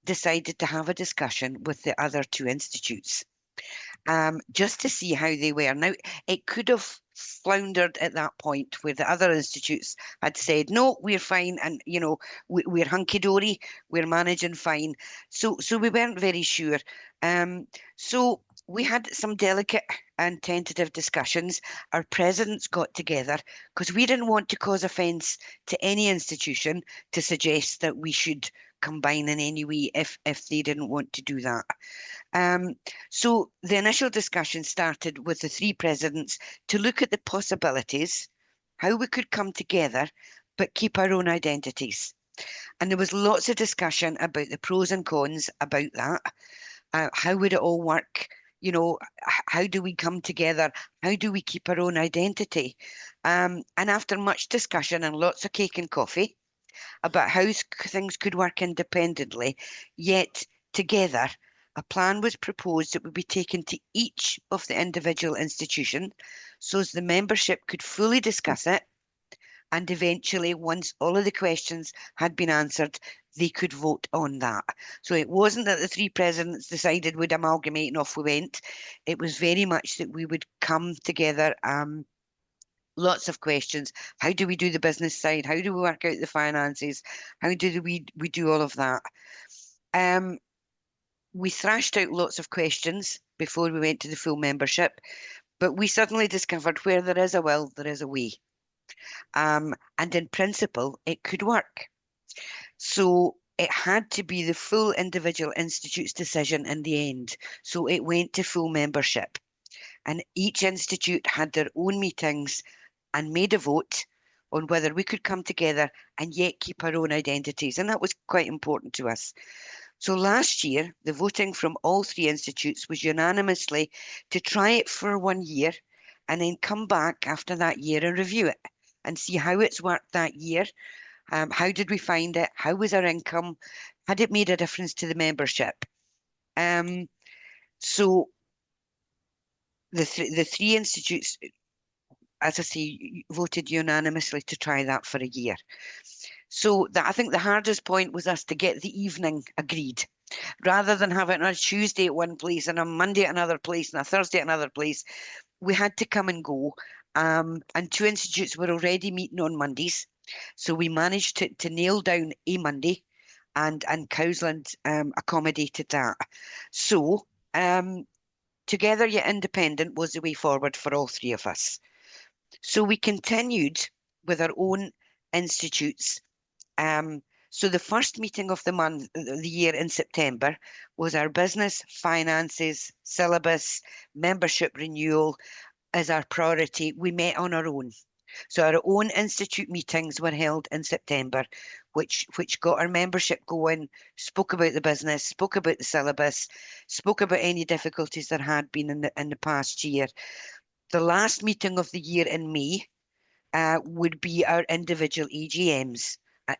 decided to have a discussion with the other 2 institutes. Just to see how they were. Now, it could have floundered at that point where the other institutes had said, no, we're fine, and we're hunky-dory, we're managing fine. So we weren't very sure. So we had some delicate and tentative discussions. Our presidents got together because we didn't want to cause offence to any institution to suggest that we should combine in any way if they didn't want to do that. So the initial discussion started with the 3 presidents to look at the possibilities, how we could come together, but keep our own identities. And there was lots of discussion about the pros and cons about that. How would it all work? How do we come together? How do we keep our own identity? And after much discussion and lots of cake and coffee, about how things could work independently, yet together. A plan was proposed that would be taken to each of the individual institutions so as the membership could fully discuss it, and eventually, once all of the questions had been answered, they could vote on that. So it wasn't that the three presidents decided we'd amalgamate and off we went. It was very much that we would come together, lots of questions. How do we do the business side? How do we work out the finances? How do we do all of that? We thrashed out lots of questions before we went to the full membership, but we suddenly discovered where there is a will, there is a way. And in principle, it could work. So it had to be the full individual institute's decision in the end. So it went to full membership. And each institute had their own meetings and made a vote on whether we could come together and yet keep our own identities. And that was quite important to us. So last year, the voting from all three institutes was unanimously to try it for 1 year and then come back after that year and review it and see how it's worked that year. How did we find it? How was our income? Had it made a difference to the membership? So the three institutes, as I say, voted unanimously to try that for a year. So I think the hardest point was us to get the evening agreed. Rather than have it on a Tuesday at one place and a Monday at another place and a Thursday at another place, we had to come and go. And two institutes were already meeting on Mondays. So we managed to nail down a Monday, and Cowsland accommodated that. So together yet independent was the way forward for all three of us. So we continued with our own institutes. So the first meeting of the year in September was our business, finances, syllabus, membership renewal as our priority. We met on our own. So our own institute meetings were held in September, which got our membership going, spoke about the business, spoke about the syllabus, spoke about any difficulties there had been in the past year. The last meeting of the year in May would be our individual AGMs,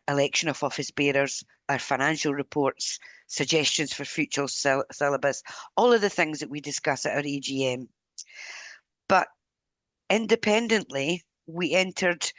election of office bearers, our financial reports, suggestions for future syllabus, all of the things that we discuss at our AGM. But independently, we entered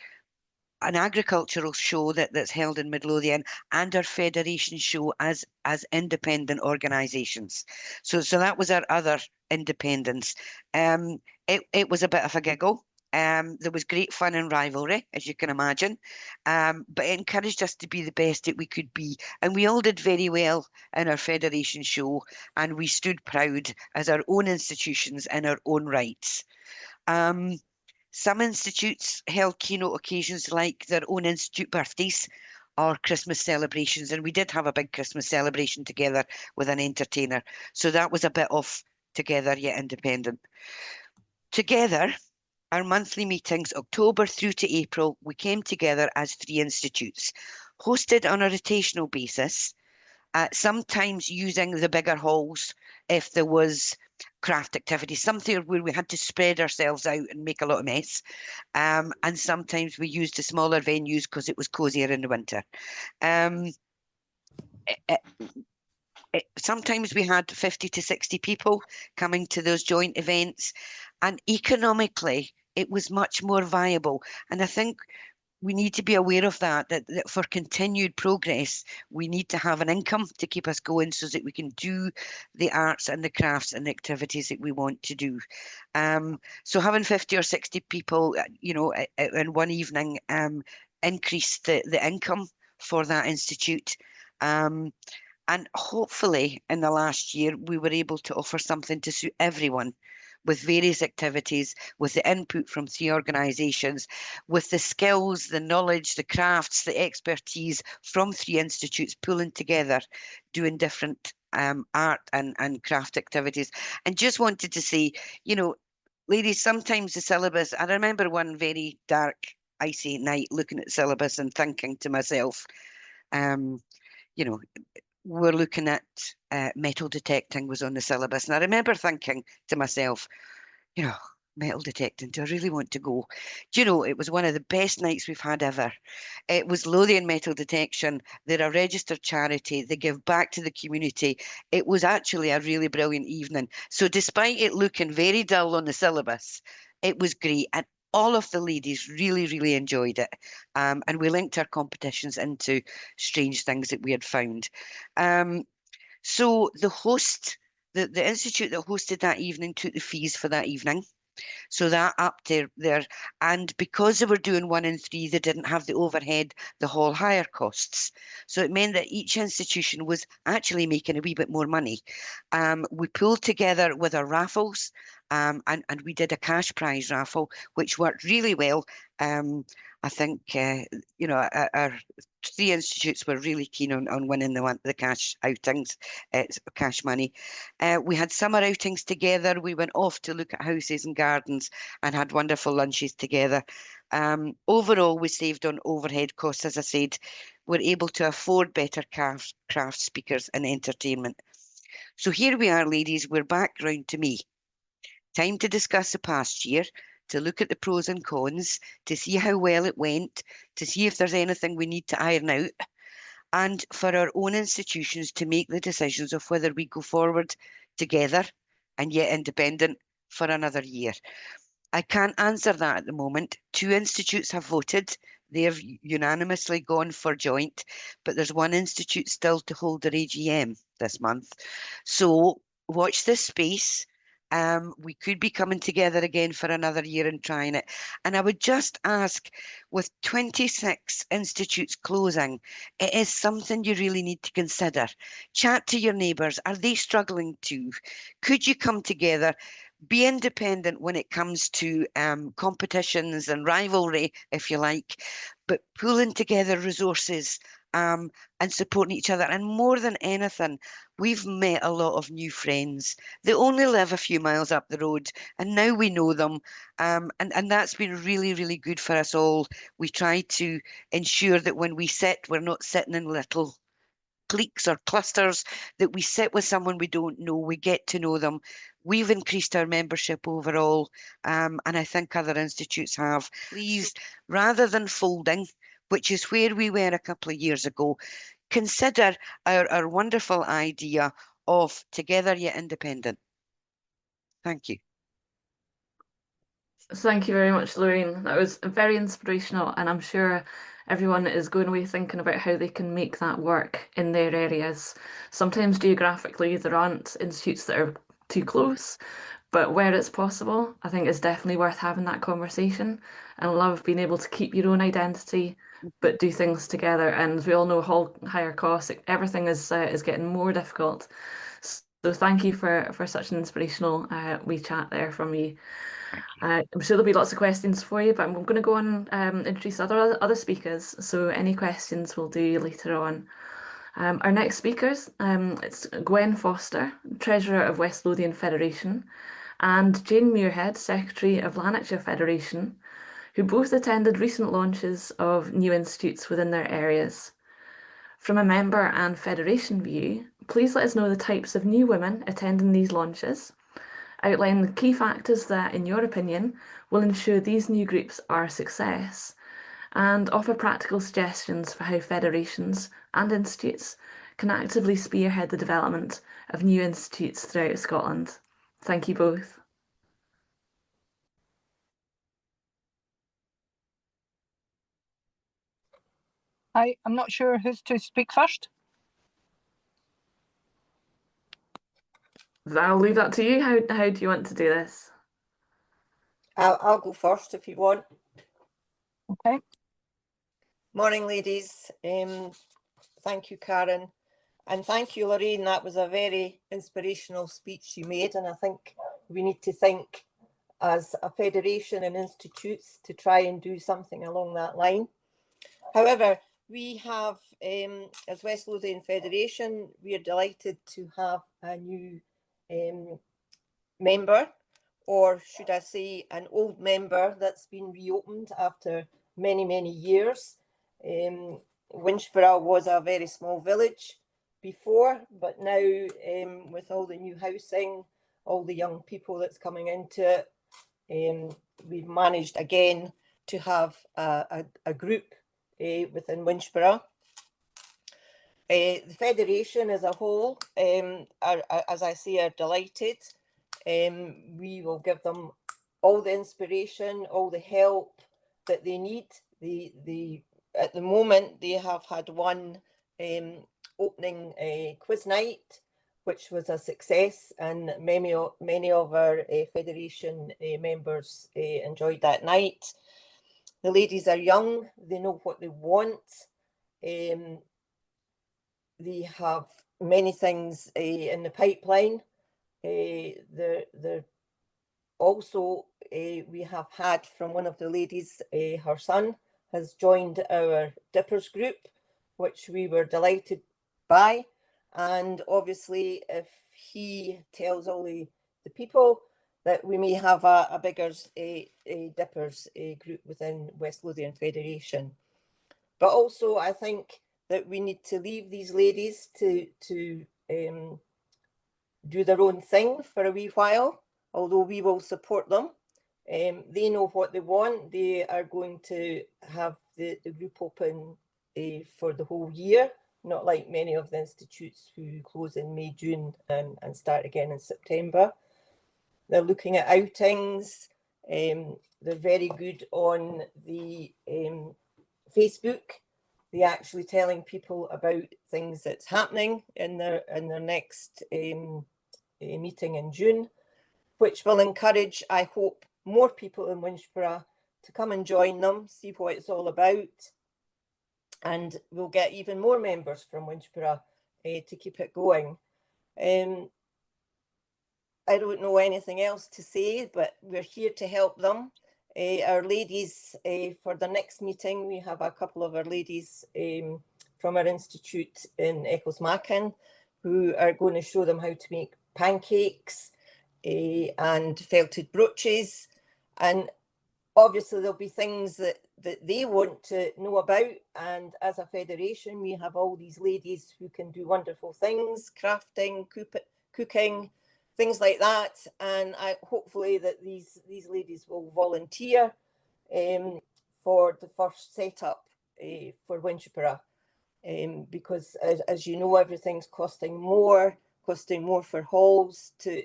an agricultural show that's held in Midlothian and our federation show as independent organisations. So that was our other independence. It was a bit of a giggle. There was great fun and rivalry, as you can imagine, but it encouraged us to be the best that we could be. And we all did very well in our federation show, and we stood proud as our own institutions in our own rights. Some institutes held keynote occasions like their own institute birthdays or Christmas celebrations, and we did have a big Christmas celebration together with an entertainer. So that was a bit of together yet independent. Together, our monthly meetings, October through to April, we came together as three institutes, hosted on a rotational basis, sometimes using the bigger halls if there was craft activities, something where we had to spread ourselves out and make a lot of mess. And sometimes we used the smaller venues because it was cosier in the winter. Sometimes we had 50 to 60 people coming to those joint events, and economically it was much more viable. And I think we need to be aware of that for continued progress, we need to have an income to keep us going so that we can do the arts and the crafts and the activities that we want to do. So having 50 or 60 people, in one evening increased the income for that institute. And hopefully in the last year, we were able to offer something to suit everyone with various activities, with the input from three organisations, with the skills, the knowledge, the crafts, the expertise from three institutes pulling together, doing different art and craft activities. And just wanted to say, ladies, sometimes the syllabus, I remember one very dark, icy night looking at the syllabus and thinking to myself, we're looking at metal detecting was on the syllabus. And I remember thinking to myself, metal detecting. Do I really want to go? Do you know, it was one of the best nights we've had ever. It was Lothian Metal Detection. They're a registered charity. They give back to the community. It was actually a really brilliant evening. So despite it looking very dull on the syllabus, it was great. And all of the ladies really, really enjoyed it. And we linked our competitions into strange things that we had found. So the host, the institute that hosted that evening took the fees for that evening. So that up there, and because they were doing 1 and 3, they didn't have the overhead, the hall hire costs. So it meant that each institution was actually making a wee bit more money. We pulled together with our raffles, and we did a cash prize raffle, which worked really well. I think, you know, our 3 institutes were really keen on winning the cash outings, cash money. We had summer outings together. We went off to look at houses and gardens and had wonderful lunches together. Overall, we saved on overhead costs, as I said. We're able to afford better craft speakers and entertainment. So here we are, ladies. We're back round to me. Time to discuss the past year, to look at the pros and cons, to see how well it went, to see if there's anything we need to iron out, and for our own institutions to make the decisions of whether we go forward together and yet independent for another year. I can't answer that at the moment. 2 institutes have voted. They've unanimously gone for joint, but there's 1 institute still to hold their AGM this month. So watch this space. We could be coming together again for another year and trying it. And I would just ask, with 26 institutes closing, it is something you really need to consider. Chat to your neighbours. Are they struggling too? Could you come together? Be independent when it comes to competitions and rivalry, if you like, but pulling together resources and supporting each other. And more than anything, we've met a lot of new friends. They only live a few miles up the road, and now we know them. And that's been really, really good for us all. We try to ensure that when we sit, we're not sitting in little cliques or clusters, that we sit with someone we don't know, we get to know them. We've increased our membership overall, and I think other institutes have. Please, rather than folding, which is where we were a couple of years ago, consider our wonderful idea of together yet independent. Thank you. Thank you very much, Lorraine. That was very inspirational, and I'm sure everyone is going away thinking about how they can make that work in their areas. Sometimes geographically there aren't institutes that are too close, but where it's possible, I think it's definitely worth having that conversation. And I love being able to keep your own identity, but do things together. And as we all know, higher costs, everything is getting more difficult. So thank you for such an inspirational wee chat there from me. I'm sure there'll be lots of questions for you, but I'm going to go on introduce other speakers. So any questions we'll do later on. Our next speakers, it's Gwen Foster, Treasurer of West Lothian Federation, and Jane Muirhead, Secretary of Lanarkshire Federation, who both attended recent launches of new institutes within their areas. From a member and federation view, please let us know the types of new women attending these launches. Outline the key factors that, in your opinion, will ensure these new groups are a success, and offer practical suggestions for how federations and institutes can actively spearhead the development of new institutes throughout Scotland. Thank you both. I'm not sure who's to speak first. I'll leave that to you. How do you want to do this? I'll go first if you want. Okay. Morning, ladies. Thank you, Karen. And thank you, Lorraine. That was a very inspirational speech you made. And I think we need to think as a federation and institutes to try and do something along that line. However, we have, as West Lothian Federation, we are delighted to have a new member, or should I say an old member that's been reopened after many, many years. Winchborough was a very small village before, but now with all the new housing, all the young people that's coming into it, we've managed again to have a group within Winchborough. The Federation as a whole, as I say, are delighted. We will give them all the inspiration, all the help that they need. At the moment, they have had one opening quiz night, which was a success, and many of our Federation members enjoyed that night. The ladies are young, they know what they want. They have many things in the pipeline. Also, we have had from one of the ladies, her son has joined our Dippers group, which we were delighted by. And obviously, if he tells all the people that we may have a bigger Dippers group within West Lothian Federation. But also, I think that we need to leave these ladies to do their own thing for a wee while, although we will support them. They know what they want. They are going to have the group open for the whole year, not like many of the institutes who close in May, June and start again in September. They're looking at outings. They're very good on the Facebook. They're actually telling people about things that's happening in their next meeting in June, which will encourage, I hope, more people in Winchborough to come and join them, see what it's all about, and we'll get even more members from Winchborough to keep it going. I don't know anything else to say, but we're here to help them. Our ladies, for the next meeting, we have a couple of our ladies from our institute in Ecclesmachan who are going to show them how to make pancakes and felted brooches. And obviously there'll be things that they want to know about. And as a federation, we have all these ladies who can do wonderful things, crafting, cooking, things like that. And hopefully that these ladies will volunteer for the first setup for Winchborough. Because as you know, everything's costing more for halls to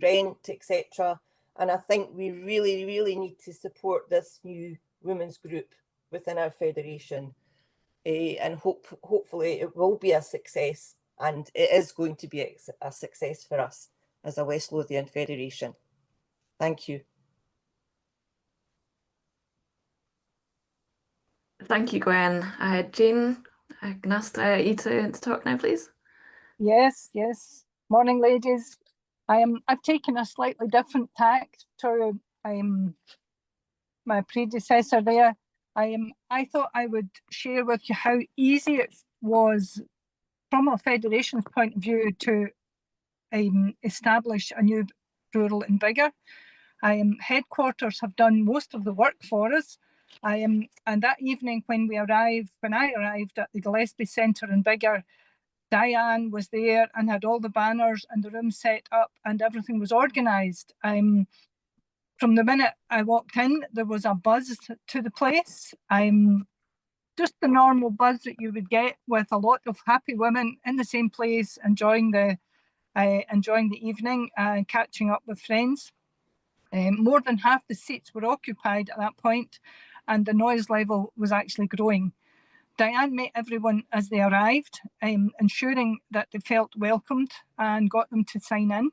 rent, etc. And I think we really, really need to support this new women's group within our federation. And hopefully it will be a success, and it is going to be a success for us as a West Lothian Federation. Thank you. Thank you, Gwen. Jane, I can ask you to talk now, please. Yes. Morning, ladies. I've taken a slightly different tack to my predecessor there. I thought I would share with you how easy it was from a federation's point of view to establish a new rural and bigger. Headquarters have done most of the work for us. And that evening when I arrived at the Gillespie Centre in Biggar, Diane was there and had all the banners and the room set up and everything was organised. From the minute I walked in, there was a buzz to the place. Just the normal buzz that you would get with a lot of happy women in the same place, enjoying the evening and catching up with friends. More than half the seats were occupied at that point, and the noise level was actually growing. Diane met everyone as they arrived, ensuring that they felt welcomed and got them to sign in.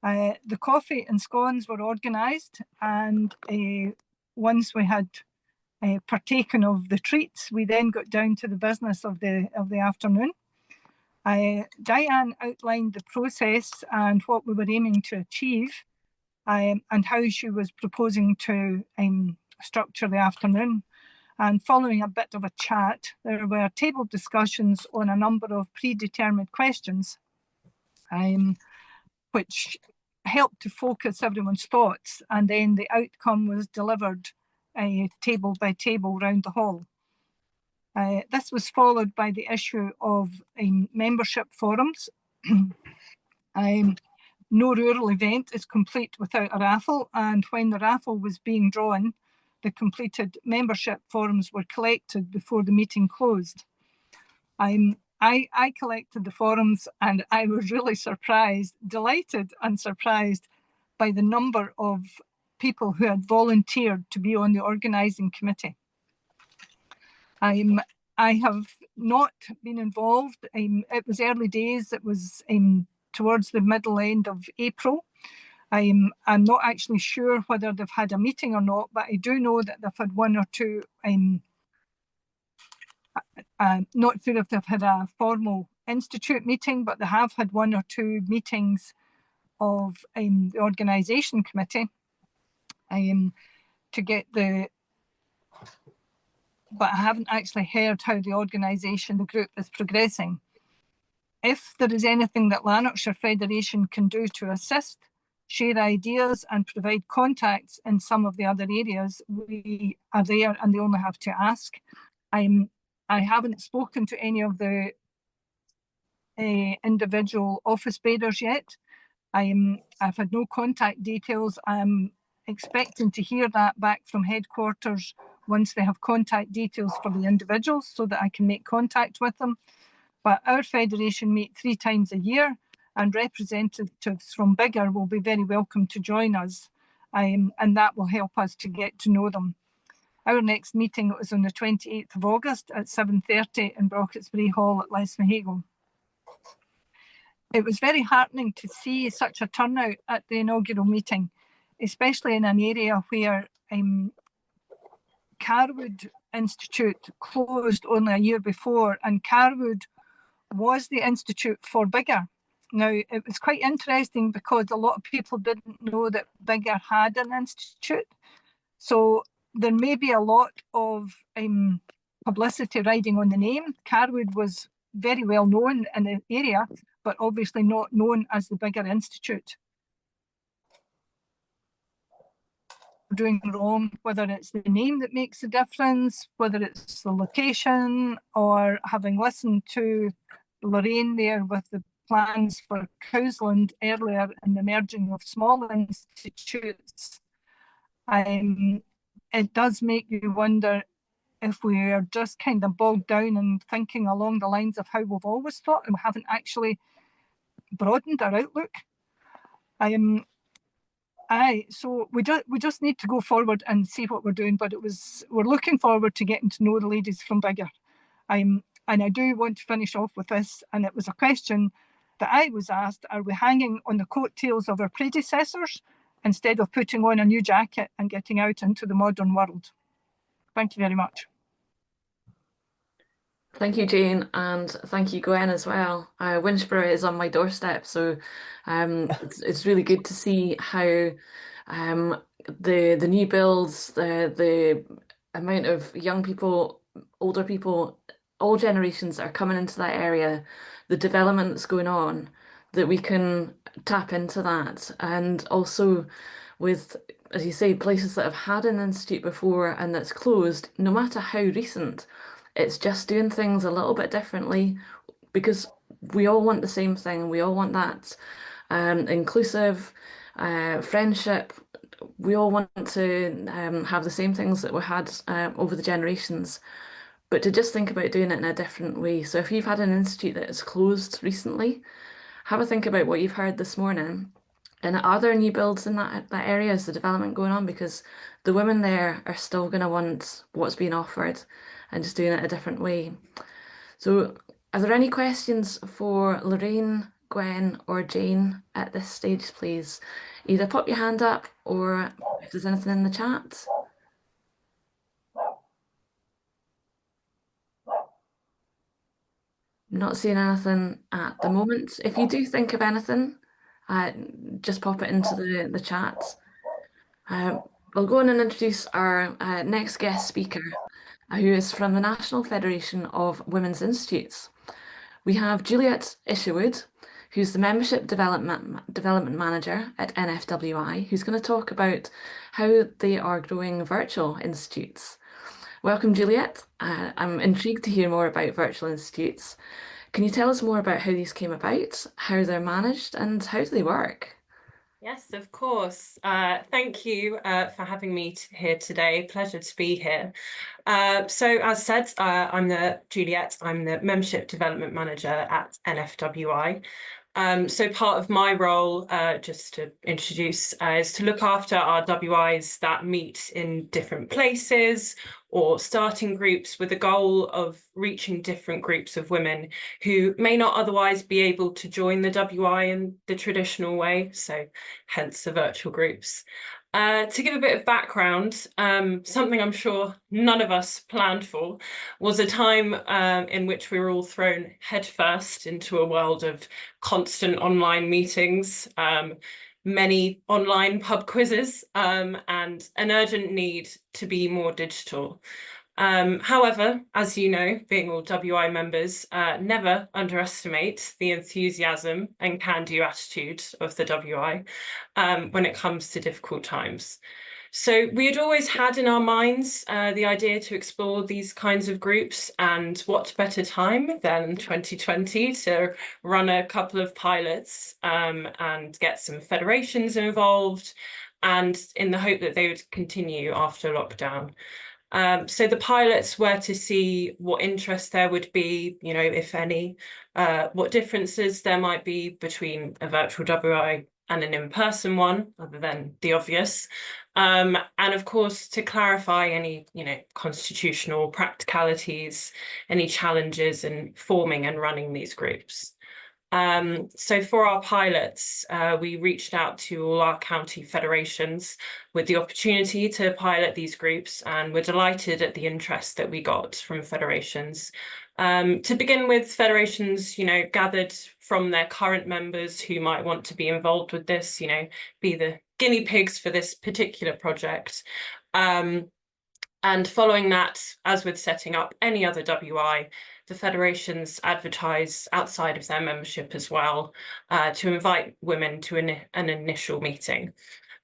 The coffee and scones were organised, and once we had partaken of the treats, we then got down to the business of the afternoon. Diane outlined the process and what we were aiming to achieve, and how she was proposing to structure the afternoon. And following a bit of a chat, there were table discussions on a number of predetermined questions, which helped to focus everyone's thoughts. And then the outcome was delivered table by table round the hall. This was followed by the issue of membership forums. no rural event is complete without a raffle, and when the raffle was being drawn, the completed membership forms were collected before the meeting closed. I collected the forms and I was really delighted and surprised by the number of people who had volunteered to be on the organising committee. I have not been involved. It was early days. It was towards the middle end of April. I'm not actually sure whether they've had a meeting or not, but I do know that they've had one or two. Not sure if they've had a formal institute meeting, but they have had one or two meetings of the organisation committee to get the. But I haven't actually heard how the group is progressing. If there is anything that Lanarkshire Federation can do to assist, share ideas and provide contacts in some of the other areas, we are there and they only have to ask. I haven't spoken to any of the individual office bearers yet. I've had no contact details. I'm expecting to hear that back from headquarters once they have contact details for the individuals so that I can make contact with them. But our federation meet 3 times a year, and representatives from Biggar will be very welcome to join us, and that will help us to get to know them. Our next meeting was on the 28th of August at 7:30 in Brocketsbury Hall at Lesmahagow. It was very heartening to see such a turnout at the inaugural meeting, especially in an area where Carwood Institute closed only a year before, and Carwood was the institute for Biggar. Now, it was quite interesting because a lot of people didn't know that Biggar had an institute. So there may be a lot of publicity riding on the name. Carwood was very well known in the area, but obviously not known as the Biggar Institute. Doing wrong, whether it's the name that makes a difference, whether it's the location, or having listened to Lorraine there with the plans for Cowsland earlier and the merging of small institutes, it does make you wonder if we are just kind of bogged down and thinking along the lines of how we've always thought and we haven't actually broadened our outlook. So we just need to go forward and see what we're doing, but we're looking forward to getting to know the ladies from Biggar. And I do want to finish off with this, and it was a question that I was asked: are we hanging on the coattails of our predecessors instead of putting on a new jacket and getting out into the modern world? Thank you very much. Thank you, Jane, and thank you, Gwen, as well. Winchborough is on my doorstep, so it's really good to see how the new builds, the amount of young people, older people, all generations are coming into that area, the development that's going on, that we can tap into that. And also with, as you say, places that have had an institute before and that's closed, no matter how recent, it's just doing things a little bit differently, because we all want the same thing. We all want that inclusive friendship. We all want to have the same things that we had over the generations, but to just think about doing it in a different way. So if you've had an institute that is closed recently, have a think about what you've heard this morning. And are there new builds in that area? Is the development going on? Because the women there are still going to want what's being offered and just doing it a different way. So are there any questions for Lorraine, Gwen or Jane at this stage, please? Either pop your hand up or if there's anything in the chat. Not seeing anything at the moment. If you do think of anything, just pop it into the chat. We'll go on and introduce our next guest speaker, who is from the National Federation of Women's Institutes. We have Juliet Isherwood, who's the Membership Development Manager at NFWI, who's going to talk about how they are growing virtual institutes. Welcome, Juliet. I'm intrigued to hear more about virtual institutes. Can you tell us more about how these came about, how they're managed, and how do they work? Yes, of course. Thank you for having me here today. Pleasure to be here. So as said, I'm Juliet. I'm the Membership Development Manager at NFWI. So part of my role, just to introduce, is to look after our WIs that meet in different places or starting groups with the goal of reaching different groups of women who may not otherwise be able to join the WI in the traditional way, so hence the virtual groups. To give a bit of background, something I'm sure none of us planned for was a time in which we were all thrown headfirst into a world of constant online meetings, many online pub quizzes, and an urgent need to be more digital. However, as you know, being all WI members, never underestimate the enthusiasm and can-do attitude of the WI when it comes to difficult times. So we had always had in our minds the idea to explore these kinds of groups, and what better time than 2020 to run a couple of pilots and get some federations involved, and in the hope that they would continue after lockdown. So the pilots were to see what interest there would be, you know, if any, what differences there might be between a virtual WI and an in-person one, other than the obvious. And of course, to clarify any, you know, constitutional practicalities, any challenges in forming and running these groups. So for our pilots, we reached out to all our county federations with the opportunity to pilot these groups, and we're delighted at the interest that we got from federations. To begin with, federations, you know, gathered from their current members who might want to be involved with this, you know, be the guinea pigs for this particular project. And following that, as with setting up any other WI, the federations advertise outside of their membership as well to invite women to an initial meeting.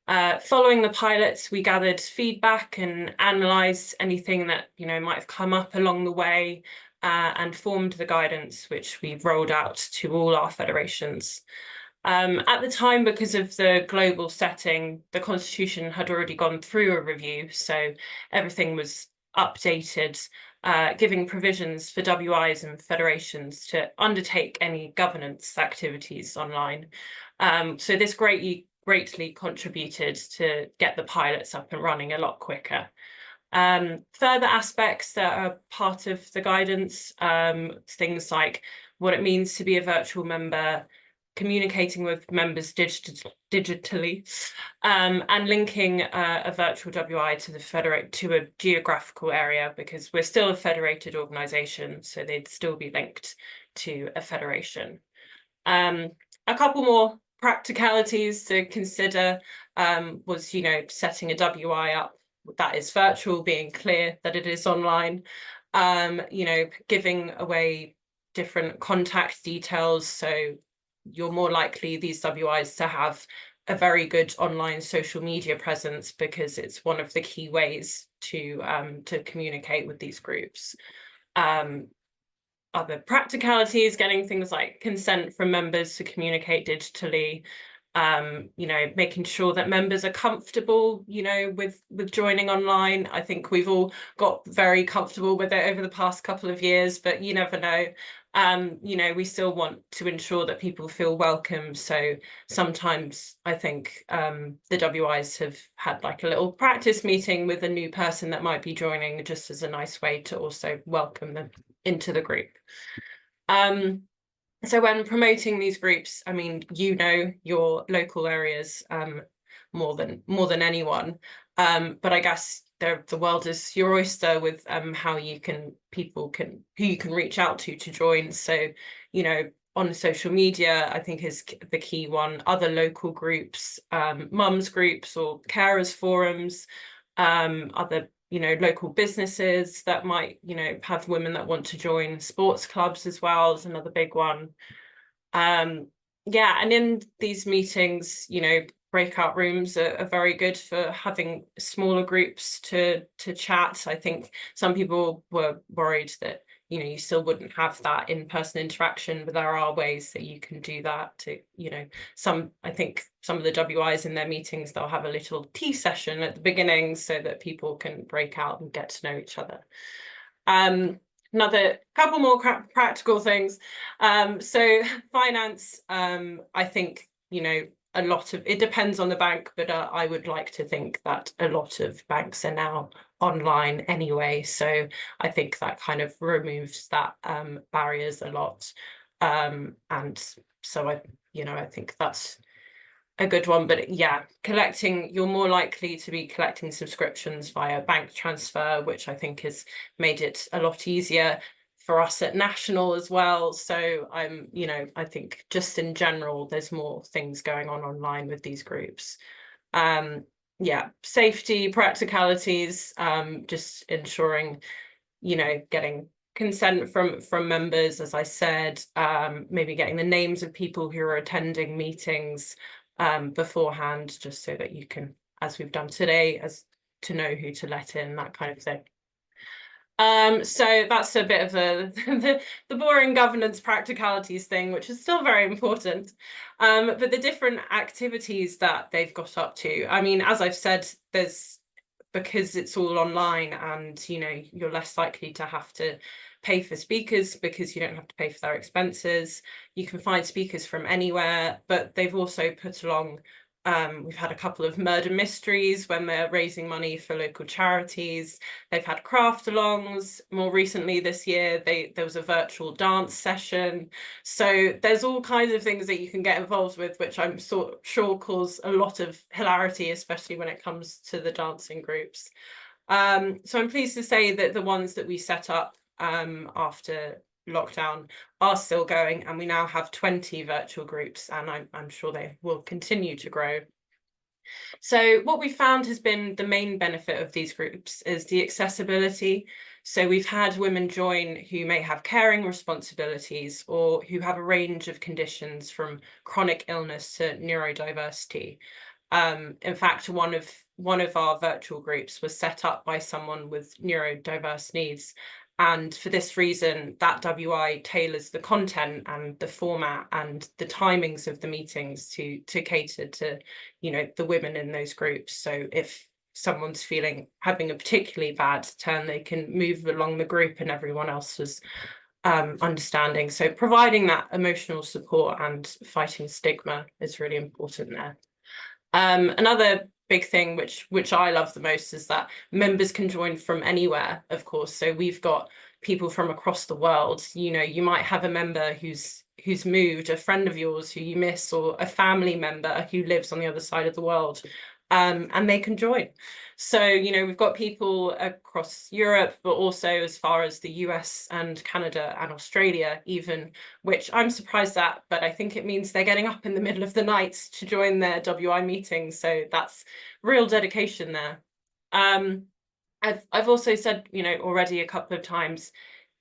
Following the pilots, we gathered feedback and analysed anything that, you know, might have come up along the way and formed the guidance which we've rolled out to all our federations. At the time, because of the global setting, the Constitution had already gone through a review, so everything was updated, giving provisions for WIs and federations to undertake any governance activities online. So this greatly contributed to get the pilots up and running a lot quicker. Further aspects that are part of the guidance, things like what it means to be a virtual member, communicating with members digitally, and linking a virtual WI to a geographical area, because we're still a federated organisation, so they'd still be linked to a federation. A couple more practicalities to consider was, you know, setting a WI up that is virtual, being clear that it is online, you know, giving away different contact details, so you're more likely, these WIs, to have a very good online social media presence, because it's one of the key ways to communicate with these groups. Other practicalities, getting things like consent from members to communicate digitally, you know, making sure that members are comfortable, you know, with joining online. I think we've all got very comfortable with it over the past couple of years, but you never know. You know, we still want to ensure that people feel welcome. So sometimes I think the WIs have had like a little practice meeting with a new person that might be joining, just as a nice way to also welcome them into the group. So when promoting these groups, I mean, you know your local areas more than anyone, but I guess the world is your oyster with how you can who you can reach out to join. So, you know, on social media, I think is the key one. Other local groups, mums groups or carers forums, other, you know, local businesses that might, you know, have women that want to join. Sports clubs as well is another big one. Yeah, and in these meetings, you know, breakout rooms are very good for having smaller groups to chat. I think some people were worried that, you know, you still wouldn't have that in-person interaction, but there are ways that you can do that to, you know, I think some of the WIs in their meetings, they'll have a little tea session at the beginning so that people can break out and get to know each other. Another couple more practical things. So finance, I think, you know, a lot of it depends on the bank, but I would like to think that a lot of banks are now online anyway, so I think that kind of removes that barriers a lot, and so I think that's a good one. But yeah, you're more likely to be collecting subscriptions via bank transfer, which I think has made it a lot easier for us at National as well. So I think just in general, there's more things going on online with these groups. Yeah, safety, practicalities, just ensuring, you know, getting consent from members, as I said, maybe getting the names of people who are attending meetings beforehand, just so that you can, as we've done today, as to know who to let in, that kind of thing. So that's a bit of the boring governance practicalities thing, which is still very important. But the different activities that they've got up to, I mean, as I've said, because it's all online, and you know, you're less likely to have to pay for speakers because you don't have to pay for their expenses. You can find speakers from anywhere, but they've also put along, we've had a couple of murder mysteries when they're raising money for local charities. They've had craft alongs. More recently this year, there was a virtual dance session. So there's all kinds of things that you can get involved with, which I'm sure cause a lot of hilarity, especially when it comes to the dancing groups. So I'm pleased to say that the ones that we set up after lockdown are still going, and we now have 20 virtual groups, and I'm sure they will continue to grow. So what we found has been the main benefit of these groups is the accessibility. So we've had women join who may have caring responsibilities or who have a range of conditions from chronic illness to neurodiversity. In fact, one of our virtual groups was set up by someone with neurodiverse needs. And for this reason, that WI tailors the content and the format and the timings of the meetings to cater to, you know, the women in those groups. So if someone's having a particularly bad turn, they can move along the group and everyone else was understanding. So providing that emotional support and fighting stigma is really important there. Another big thing which I love the most is that members can join from anywhere, of course. So we've got people from across the world. You know, you might have a member who's moved, a friend of yours who you miss, or a family member who lives on the other side of the world, and they can join. So, you know, we've got people across Europe, but also as far as the US and Canada and Australia even, which I'm surprised at, but I think it means they're getting up in the middle of the night to join their WI meetings. So that's real dedication there. I've also said, you know, already a couple of times,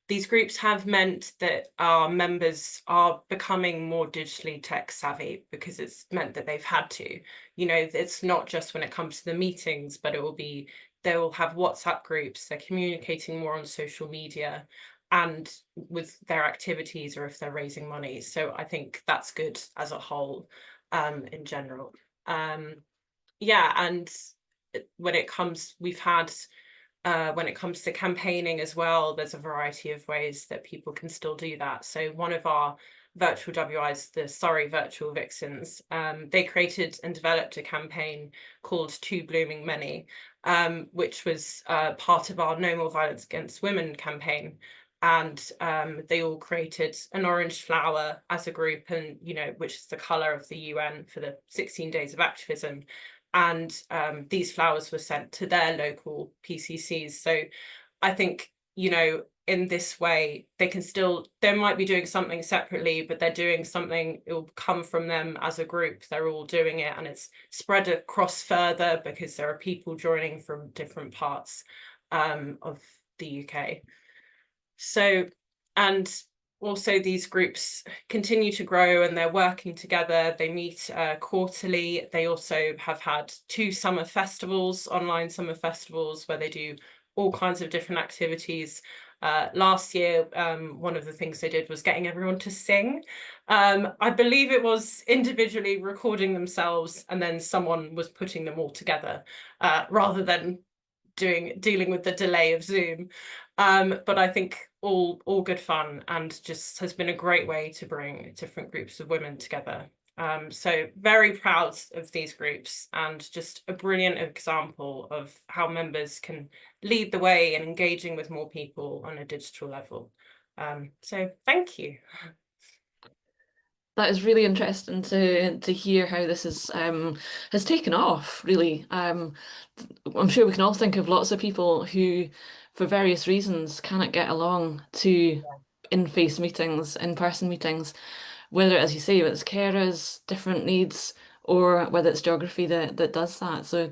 these groups have meant that our members are becoming more digitally tech savvy because it's meant that they've had to. You know, it's not just when it comes to the meetings, but they will have WhatsApp groups, they're communicating more on social media and with their activities or if they're raising money. So I think that's good as a whole, in general. Yeah, and when it comes to campaigning as well, there's a variety of ways that people can still do that. So one of our virtual WIs, the Surrey Virtual Vixens, they created and developed a campaign called Too Blooming Many, which was part of our No More Violence Against Women campaign. And they all created an orange flower as a group, and, you know, which is the colour of the UN for the 16 days of activism. And these flowers were sent to their local PCCs. So I think, you know, in this way, they might be doing something separately, but they're doing something, it will come from them as a group. They're all doing it, and it's spread across further because there are people joining from different parts of the UK. So, and also these groups continue to grow and they're working together. They meet quarterly. They also have had 2 summer festivals, online summer festivals, where they do all kinds of different activities. Last year, one of the things they did was getting everyone to sing. I believe it was individually recording themselves and then someone was putting them all together, rather than dealing with the delay of Zoom. But I think all good fun, and just has been a great way to bring different groups of women together. So very proud of these groups, and just a brilliant example of how members can lead the way in engaging with more people on a digital level. So thank you. That is really interesting to hear how this has taken off, really. I'm sure we can all think of lots of people who, for various reasons, cannot get along to in-face meetings, in-person meetings, whether, as you say, it's carers, different needs, or whether it's geography that does that. So,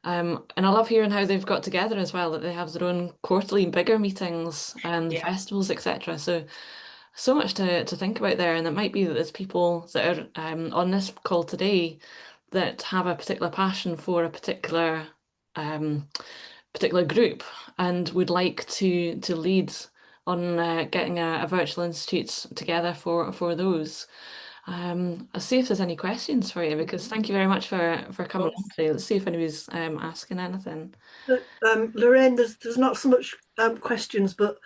and I love hearing how they've got together as well, that they have their own quarterly bigger meetings and festivals, etc. So much to think about there, and it might be that there's people that are on this call today that have a particular passion for a particular group and would like to lead on getting a virtual institute together for those. I'll see if there's any questions for you, because thank you very much for coming on today. Let's see if anybody's asking anything. Lorraine, there's not so much questions, but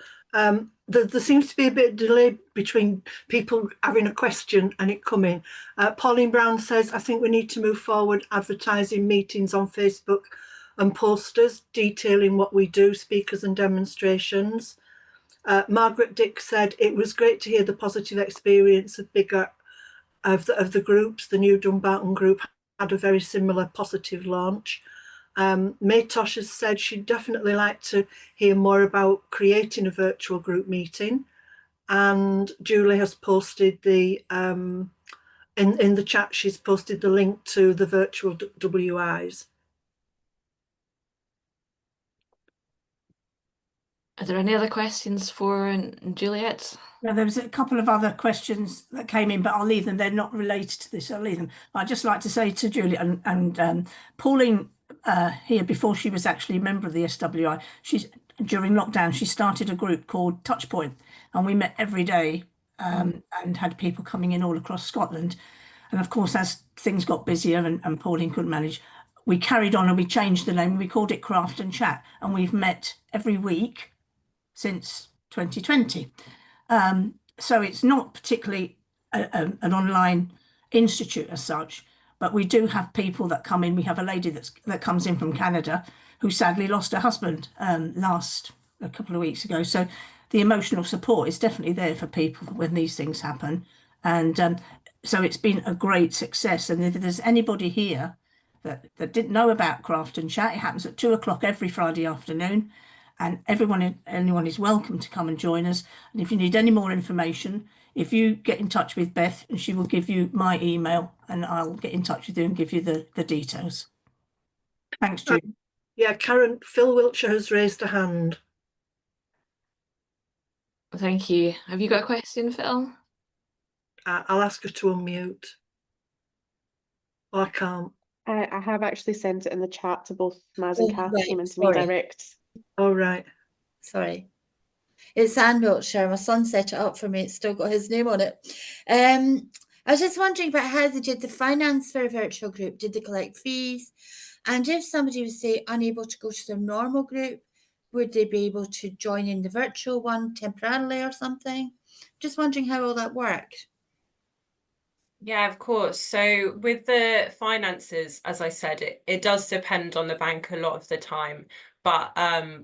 there seems to be a bit of delay between people having a question and it coming. Pauline Brown says, I think we need to move forward advertising meetings on Facebook and posters detailing what we do, speakers and demonstrations. Margaret Dick said, it was great to hear the positive experience of bigger of the groups. The new Dumbarton group had a very similar positive launch. May Tosh has said she'd definitely like to hear more about creating a virtual group meeting, and Julie has posted the in the chat, she's posted the link to the virtual WIs. Are there any other questions for Juliet? Now, there was a couple of other questions that came in, but I'll leave them. They're not related to this. I'll leave them. I'd just like to say to Juliet and Pauline here, before she was actually a member of the SWI, during lockdown, she started a group called Touchpoint, and we met every day and had people coming in all across Scotland. And of course, as things got busier and Pauline couldn't manage, we carried on and we changed the name. We called it Craft and Chat, and we've met every week since 2020. So it's not particularly an online institute as such, but we do have people that come in. We have a lady that comes in from Canada who sadly lost her husband a couple of weeks ago. So the emotional support is definitely there for people when these things happen. And so it's been a great success. And if there's anybody here that didn't know about Craft and Chat, it happens at 2 o'clock every Friday afternoon. And anyone is welcome to come and join us. And if you need any more information, if you get in touch with Beth, and she will give you my email, and I'll get in touch with you and give you the details. Thanks, Julie. Yeah, Karen, Phil Wiltshire has raised a hand. Thank you. Have you got a question, Phil? I'll ask her to unmute. Oh, I can't. I have actually sent it in the chat to both Maz and Kath. Came into me direct. All right. Sorry. It's Anne Wiltshire. My son set it up for me. It's still got his name on it. I was just wondering about how they did the finance for a virtual group. Did they collect fees? And if somebody was, say, unable to go to their normal group, would they be able to join in the virtual one temporarily or something? Just wondering how all that worked. Yeah, of course. So with the finances, as I said, it does depend on the bank a lot of the time. But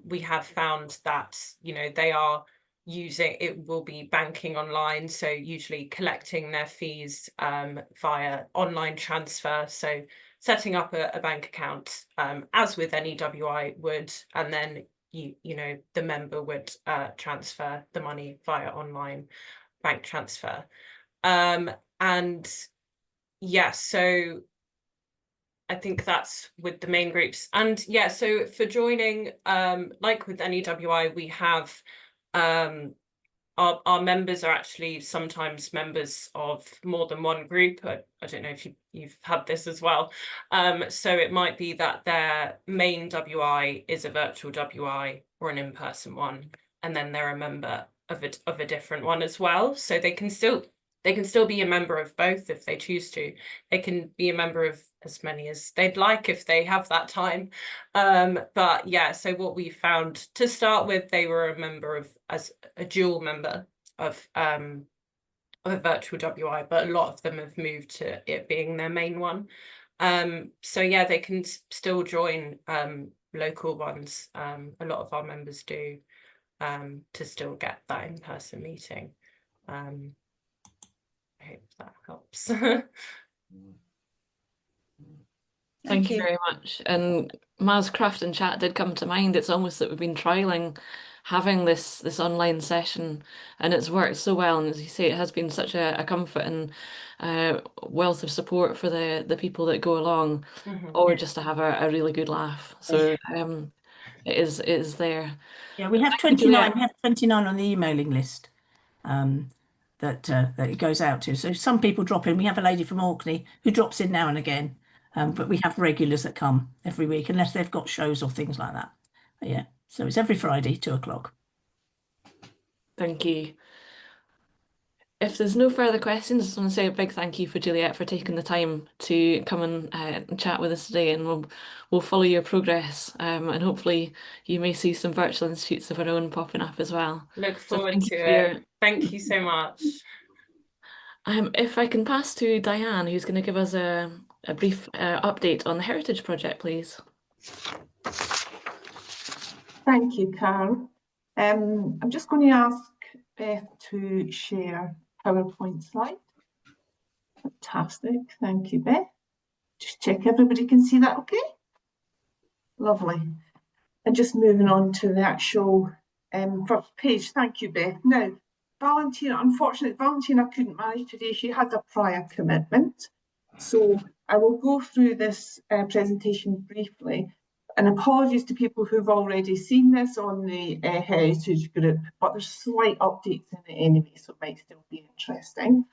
we have found that, they are it will be banking online. So usually collecting their fees via online transfer. So setting up a bank account, as with any WI would, and then the member would transfer the money via online bank transfer. And yeah, so I think that's with the main groups. And yeah, so for joining, like with any WI, we have our members are actually sometimes members of more than one group. I don't know if you've had this as well. So it might be that their main WI is a virtual WI or an in-person one. and then they're a member of a different one as well. So they can still be a member of both if they choose to. They can be a member of as many as they'd like if they have that time. But yeah, so what we found to start with, they were a member of, as a dual member of a virtual WI, but a lot of them have moved to it being their main one. So yeah, they can still join local ones. A lot of our members do, to still get that in-person meeting. I hope that helps. Thank you very much. And Maz Craft and chat did come to mind. It's almost that we've been trialing having this online session, and it's worked so well. And as you say, it has been such a comfort and wealth of support for the people that go along, or just to have a really good laugh. So it is there. Yeah, we have Thank you, 29. Juliet. We have 29 on the emailing list that it goes out to. So some people drop in. We have a lady from Orkney who drops in now and again, but we have regulars that come every week, unless they've got shows or things like that. But yeah, so it's every Friday, 2 o'clock. Thank you. If there's no further questions, I just want to say a big thank you for Juliet for taking the time to come and chat with us today, and we'll follow your progress, and hopefully you may see some virtual institutes of our own popping up as well. Look So forward thank to you for it. Thank you so much. If I can pass to Diane, who's going to give us a brief update on the Heritage Project, please. Thank you, Carol. I'm just going to ask Beth to share PowerPoint slide. Fantastic. Thank you, Beth. Just check everybody can see that okay? Lovely. And just moving on to the actual first page. Thank you, Beth. Now, Valentina, unfortunately, Valentina couldn't manage today. She had a prior commitment. So I will go through this presentation briefly. And apologies to people who've already seen this on the Heritage group, but there's slight updates in it anyway, so it might still be interesting.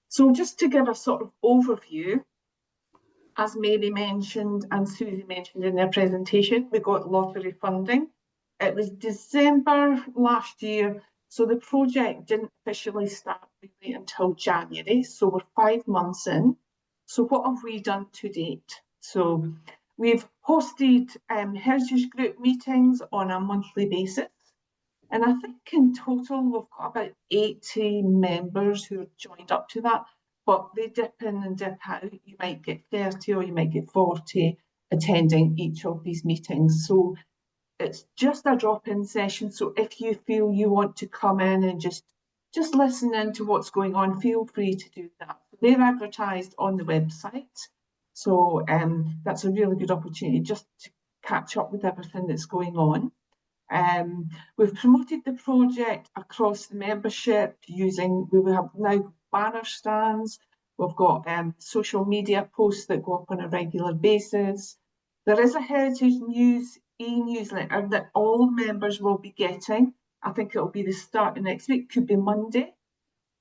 So just to give a sort of overview, as Mary mentioned and Susie mentioned in their presentation, we got lottery funding. It was December last year, so the project didn't officially start really until January, so we're 5 months in. So what have we done to date? So we've hosted Heritage Group meetings on a monthly basis. And I think in total, we've got about 80 members who have joined up to that, but they dip in and dip out. You might get 30 or you might get 40 attending each of these meetings. So it's just a drop-in session. So if you feel you want to come in and just listen in to what's going on, feel free to do that. They're advertised on the website. So that's a really good opportunity just to catch up with everything that's going on. We've promoted the project across the membership using, we have now banner stands, we've got social media posts that go up on a regular basis. There is a Heritage News e-newsletter that all members will be getting. I think it'll be the start of next week, could be Monday.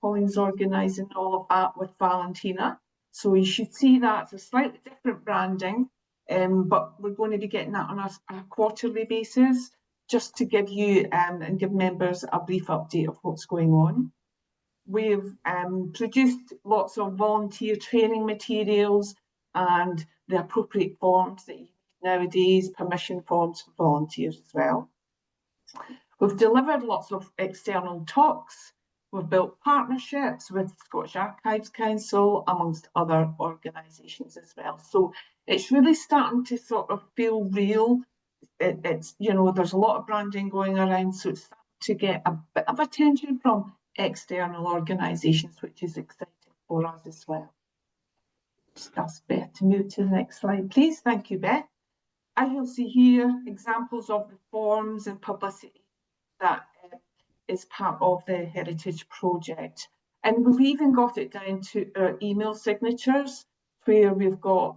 Pauline's organising all of that with Valentina. So you should see that. It's a slightly different branding, but we're going to be getting that on a quarterly basis, just to give you and give members a brief update of what's going on. We've produced lots of volunteer training materials and the appropriate forms that you need nowadays, permission forms for volunteers as well. We've delivered lots of external talks. We've built partnerships with Scottish Archives Council, amongst other organisations as well. So it's really starting to sort of feel real. It's, you know, there's a lot of branding going around, so it's starting to get a bit of attention from external organisations, which is exciting for us as well. Just ask Beth to move to the next slide, please. Thank you, Beth. As you'll see here, examples of the forms and publicity that is part of the Heritage Project. And we've even got it down to our email signatures, where we've got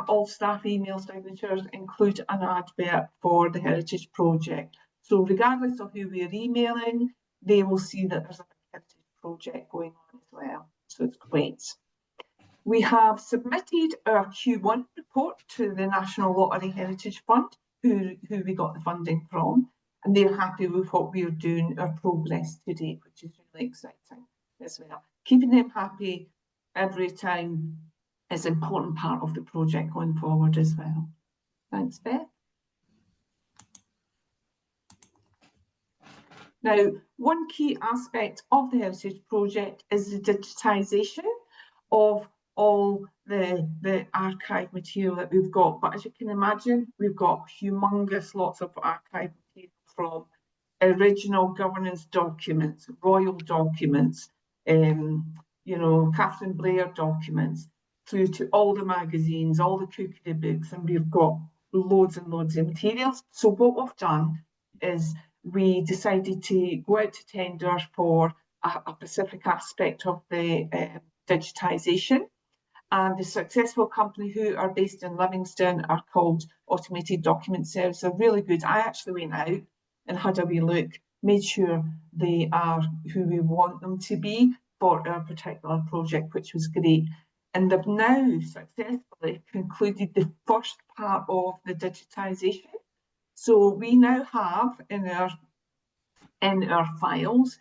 all staff email signatures include an advert for the Heritage Project. So regardless of who we're emailing, they will see that there's a Heritage Project going on as well. So it's great. We have submitted our Q1 report to the National Lottery Heritage Fund, who we got the funding from. and they're happy with what we're doing, our progress to date, which is really exciting as well. Keeping them happy every time is an important part of the project going forward as well. Thanks, Beth. Now, one key aspect of the Heritage Project is the digitisation of all the archive material that we've got. But as you can imagine, we've got humongous lots of archive material, from original governance documents, royal documents, you know, Catherine Blair documents, through to all the magazines, all the cookery books, and we've got loads and loads of materials. So what we've done is we decided to go out to tender for a specific aspect of the digitisation. And the successful company, who are based in Livingston, are called Automated Document Service. They're really good. I actually went out and had a wee look, made sure they are who we want them to be for our particular project, which was great. And they've now successfully concluded the first part of the digitisation. So we now have in our files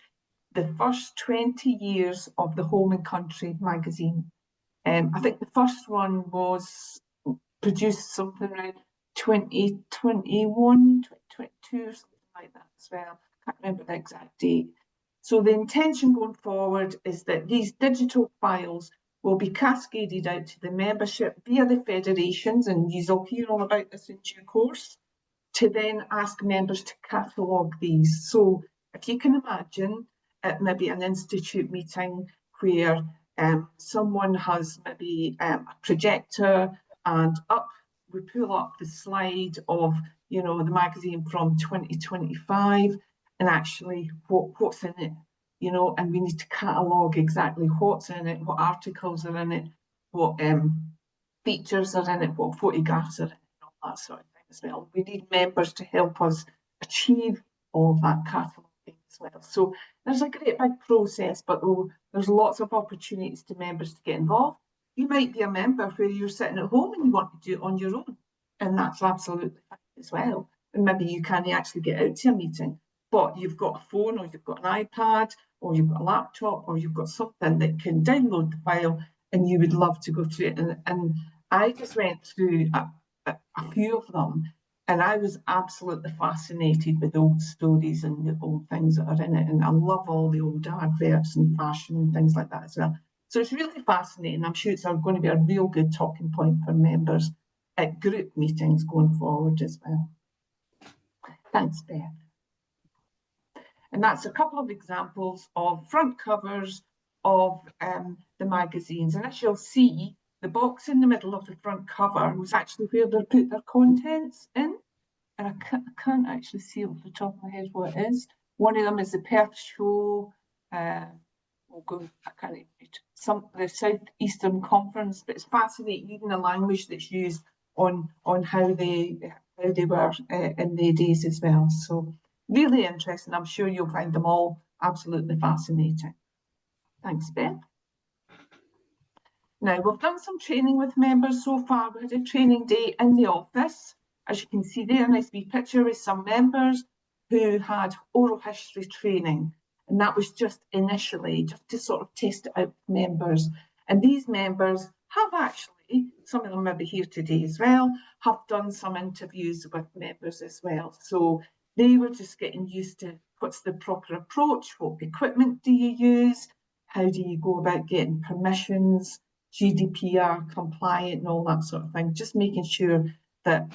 the first 20 years of the Home and Country magazine. I think the first one was produced something around 2021, 2022, or something like that as well. I can't remember the exact date. So the intention going forward is that these digital files will be cascaded out to the membership via the federations, and you'll hear all about this in due course, to then ask members to catalogue these. So if you can imagine at maybe an institute meeting where someone has maybe a projector, and we pull up the slide of, you know, the magazine from 2025, and actually what's in it, you know, and we need to catalogue exactly what's in it, what articles are in it, what features are in it, what photographs are in it, and all that sort of thing as well. We need members to help us achieve all of that cataloguing as well. So there's a great big process, but there's lots of opportunities to members to get involved. You might be a member where you're sitting at home and you want to do it on your own, and that's absolutely fine as well. And maybe you can't actually get out to a meeting, but you've got a phone, or you've got an iPad, or you've got a laptop, or you've got something that can download the file, and you would love to go through it. And I just went through a few of them, and I was absolutely fascinated with the old stories and the old things that are in it. And I love all the old adverts and fashion and things like that as well. So it's really fascinating. I'm sure it's going to be a real good talking point for members at group meetings going forward as well. Thanks, Beth. And that's a couple of examples of front covers of the magazines. And as you'll see, the box in the middle of the front cover was actually where they put their contents in. And I can't actually see off the top of my head what it is. One of them is the Perth Show. I can't even read the South Eastern Conference, but it's fascinating, even the language that's used on how they were in their days as well. So really interesting. I'm sure you'll find them all absolutely fascinating. Thanks, Beth. Now, we've done some training with members so far. We had a training day in the office. As you can see there, a nice wee picture with some members who had oral history training. And that was just initially, just to sort of test it out with members. And these members have actually, some of them may be here today as well, have done some interviews with members as well. So they were just getting used to what's the proper approach, what equipment do you use, how do you go about getting permissions, GDPR compliant and all that sort of thing, just making sure that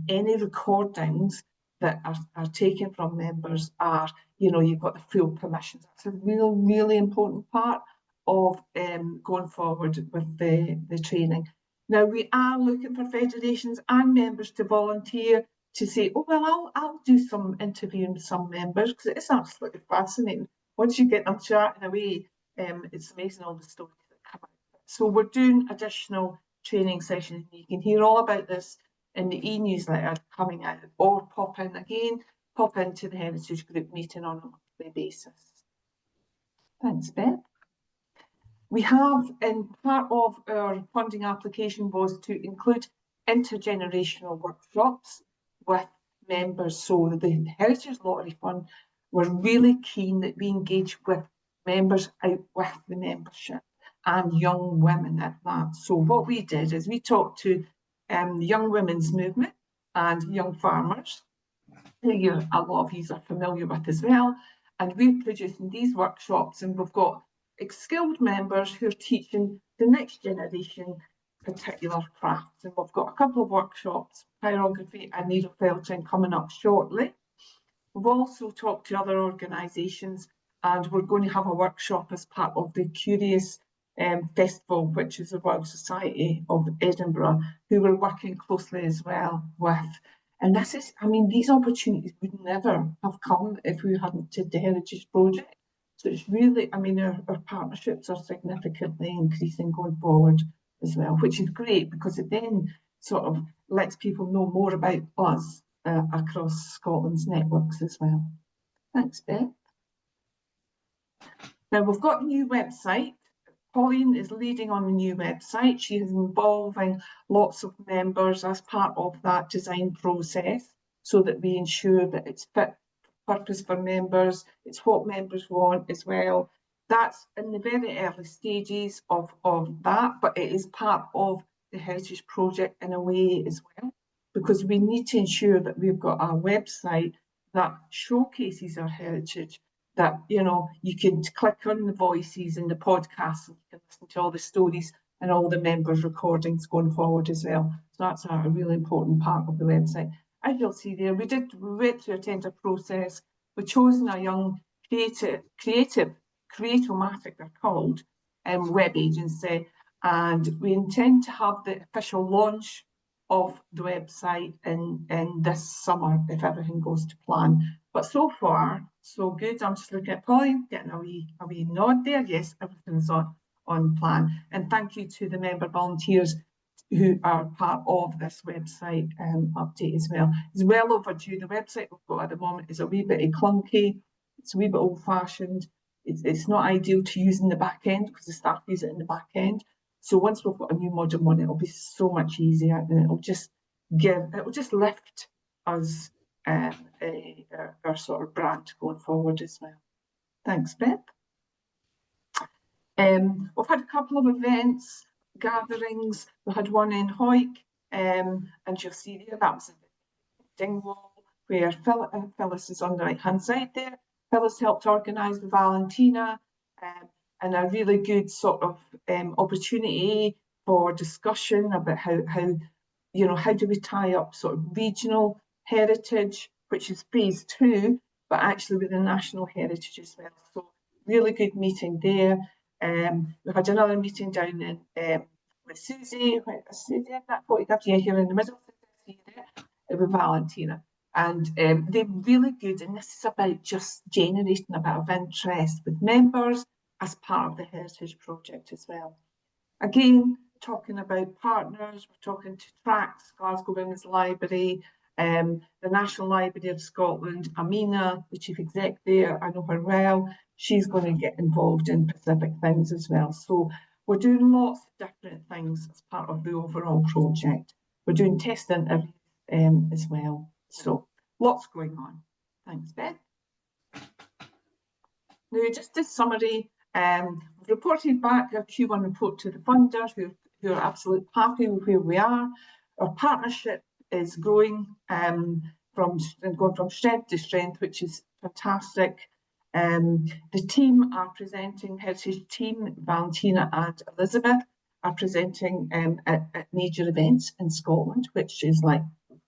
any recordings that are taken from members are, you know, you've got the full permissions. That's a really important part of going forward with the training. Now, we are looking for federations and members to volunteer to say, oh, well, I'll do some interviewing with some members, because it is absolutely fascinating. Once you get them chatting away, it's amazing all the stories that come out. So we're doing additional training sessions. You can hear all about this in the e-newsletter coming out, or pop into the Heritage Group meeting on a monthly basis. Thanks, Beth. We have, in part of our funding application, was to include intergenerational workshops with members. So the Heritage Lottery Fund were really keen that we engage with members out with the membership and young women at that. So what we did is we talked to the young women's movement and young farmers, who a lot of you are familiar with as well. And we're producing these workshops, and we've got skilled members who are teaching the next generation particular crafts. And we've got a couple of workshops, pyrography and needle felting, coming up shortly. We've also talked to other organisations, and we're going to have a workshop as part of the Curious Festival, which is the Royal Society of Edinburgh, who we're working closely as well with. And this is, I mean, these opportunities would never have come if we hadn't did the Heritage Project. So it's really, I mean, our partnerships are significantly increasing going forward as well, which is great because it then sort of lets people know more about us across Scotland's networks as well. Thanks, Beth. Now we've got a new website. Pauline is leading on the new website. She is involving lots of members as part of that design process so that we ensure that it's fit for purpose for members, it's what members want as well. That's in the very early stages of that, but it is part of the Heritage Project in a way as well, because we need to ensure that we've got a website that showcases our heritage, that, you know, you can click on the voices and the podcasts and you can listen to all the stories and all the members' recordings going forward as well. So that's a really important part of the website. As you'll see there, we went through a tender process. We've chosen a young Creatomatic, they're called, web agency, and we intend to have the official launch of the website in this summer if everything goes to plan. But so far, so good. I'm just looking at Pauline, getting a wee nod there. Yes, everything's on plan. And thank you to the member volunteers who are part of this website update as well. It's well overdue. The website we've got at the moment is a wee bit clunky. It's a wee bit old-fashioned. It's not ideal to use in the back end because the staff use it in the back end. So once we've got a new modern one, it'll be so much easier, and it'll just lift us our sort of brand going forward as well. Thanks, Beth. We've had a couple of events, gatherings. We had one in Hoyk, and you'll see there that was in Dingwall, where Phyllis is on the right-hand side there. Phyllis helped organise the Valentina, and a really good sort of opportunity for discussion about how do we tie up sort of regional heritage, which is phase 2, but actually with the national heritage as well. So really good meeting there. We had another meeting down in with Susie. Susie, that photograph, yeah, here in the middle, with Valentina. And they're really good, and this is about just generating a bit of interest with members as part of the Heritage Project as well. Again, talking about partners, we're talking to Tracts, Glasgow Women's Library, the National Library of Scotland, Amina, the Chief Exec there, I know her well. She's going to get involved in specific things as well. So we're doing lots of different things as part of the overall project. We're doing test interviews as well. So lots going on. Thanks, Beth. Now, just a summary, we've reported back our Q1 report to the funders who are absolutely happy with where we are. Our partnership is growing going from strength to strength, which is fantastic. The team are presenting, Heritage team, Valentina and Elizabeth, are presenting at major events in Scotland, which is like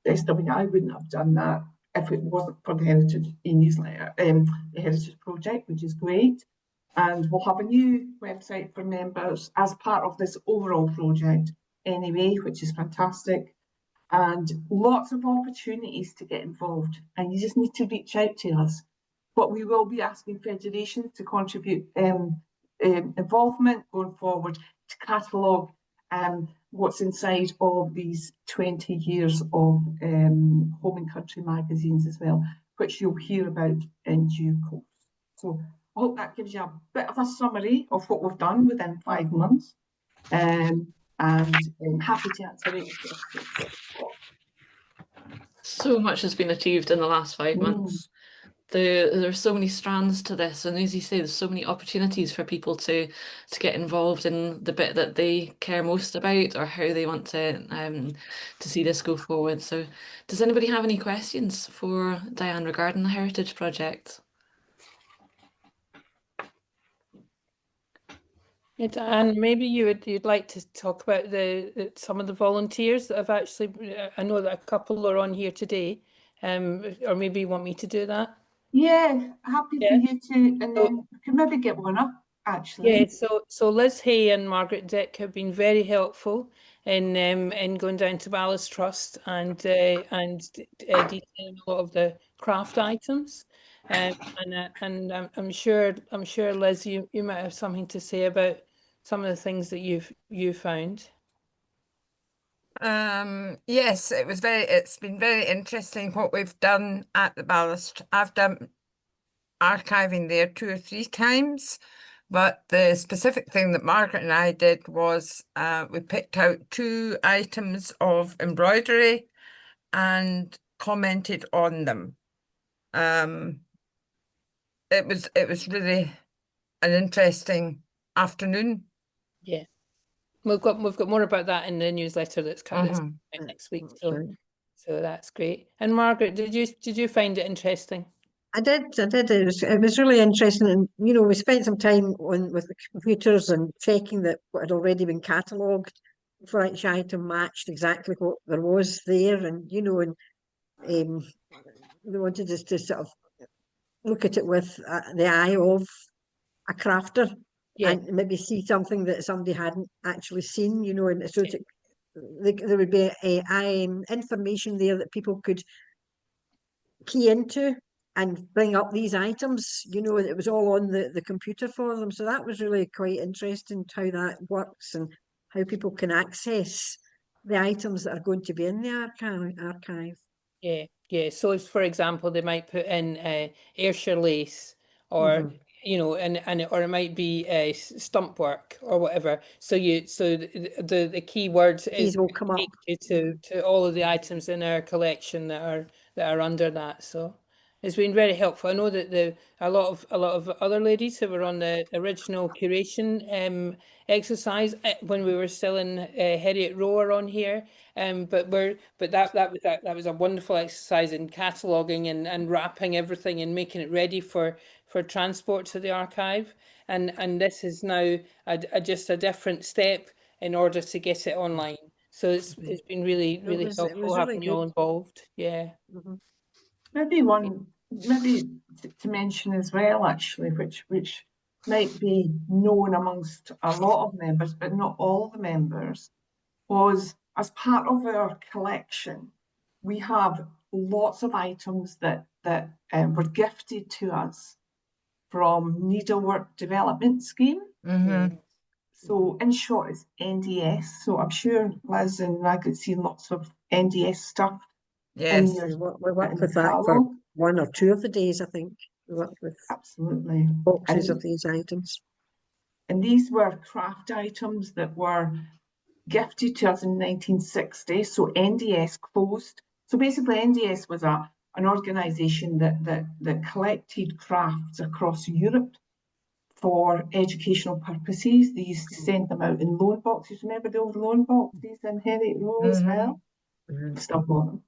SWI wouldn't have done that if it wasn't for the Heritage newsletter, the Heritage Project, which is great. And we'll have a new website for members as part of this overall project anyway, which is fantastic. And lots of opportunities to get involved, and you just need to reach out to us. But we will be asking federations to contribute involvement going forward to catalogue what's inside of these 20 years of Home and Country magazines as well, which you'll hear about in due course. So I hope that gives you a bit of a summary of what we've done within 5 months, and I'm happy to answer any questions. So much has been achieved in the last 5 months. There's so many strands to this, and as you say, there's so many opportunities for people to get involved in the bit that they care most about, or how they want to see this go forward. So does anybody have any questions for Diane regarding the Heritage Project? And maybe you'd like to talk about some of the volunteers that have actually. I know that a couple are on here today, or maybe you want me to do that. Yeah, happy for you to, and then we can maybe get one up actually. Yeah, so Liz Hay and Margaret Dick have been very helpful in going down to Ballast Trust and detailing a lot of the craft items. And I'm sure Liz, you might have something to say about some of the things that you found. Yes, it's been very interesting what we've done at the Ballast. I've done archiving there 2 or 3 times, but the specific thing that Margaret and I did was we picked out 2 items of embroidery and commented on them. It was really an interesting afternoon. Yeah, we've got more about that in the newsletter that's coming out next week. So that's great. And Margaret, did you find it interesting? I did. It was really interesting, and we spent some time with the computers and checking that what had already been catalogued for each item matched exactly what there was there, and we wanted us to sort of look at it with the eye of a crafter, and maybe see something that somebody hadn't actually seen, and so there would be information there that people could key into and bring up these items, it was all on the computer for them. So that was really quite interesting how that works and how people can access the items that are going to be in the archive. Yeah. So if, for example, they might put in Ayrshire lace or or it might be stump work or whatever. So the key words is will come up to all of the items in our collection that are under that. So it's been very helpful. I know that a lot of other ladies who were on the original curation exercise when we were still in Heriot Row are on here. But that was a wonderful exercise in cataloguing and wrapping everything and making it ready for transport to the archive. And this is now just a different step in order to get it online. So it's been really helpful having you all involved. Yeah. Maybe to mention as well, actually, which might be known amongst a lot of members, but not all the members, was as part of our collection, we have lots of items that were gifted to us from Needlework Development Scheme. So in short, it's NDS. So I'm sure Liz and Margaret seen lots of NDS stuff. Yes, we worked with that for 1 or 2 of the days, I think. We worked with boxes of these items. And these were craft items that were gifted to us in 1960. So NDS closed. So basically NDS was an organisation that collected crafts across Europe for educational purposes. They used to send them out in loan boxes. Remember the old loan boxes in Heriot Row as well? Still got them.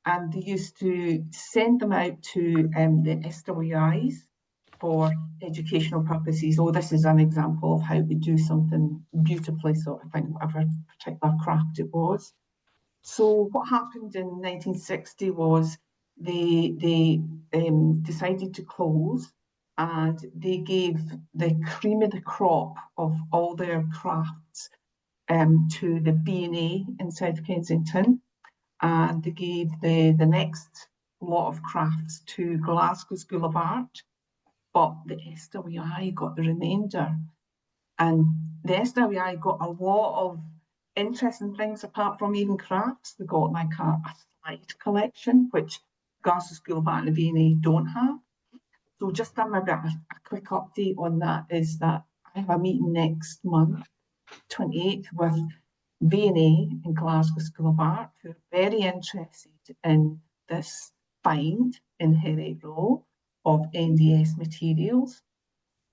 And they used to send them out to the SWIs for educational purposes. Oh, this is an example of how we do something beautifully, sort of thing, whatever particular craft it was. So what happened in 1960 was they decided to close, and they gave the cream of the crop of all their crafts to the B&A in South Kensington, and they gave the next lot of crafts to Glasgow School of Art, but the SWI got the remainder. And the SWI got a lot of interesting things apart from even crafts. They got like a slide collection, which Glasgow School of Art and the B&A don't have. So just maybe a quick update on that is that I have a meeting next month, 28th, with B&A and Glasgow School of Art, who are very interested in this find inherent role of NDS materials,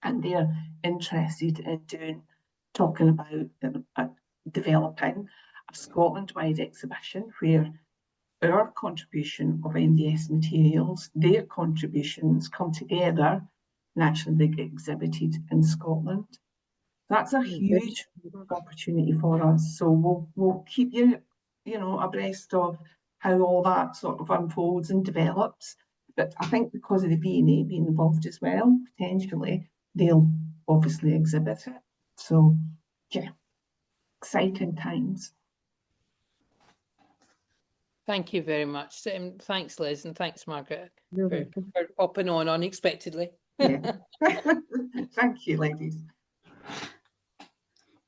and they're interested in talking about developing a Scotland-wide exhibition where our contribution of NDS materials, their contributions come together and actually they get exhibited in Scotland. That's a huge opportunity for us. So we'll keep you, abreast of how all that sort of unfolds and develops. But I think because of the V&A being involved as well, potentially, they'll obviously exhibit it. So, yeah, exciting times. Thank you very much. Thanks, Liz, and thanks, Margaret, for popping on unexpectedly. Yeah. Thank you, ladies.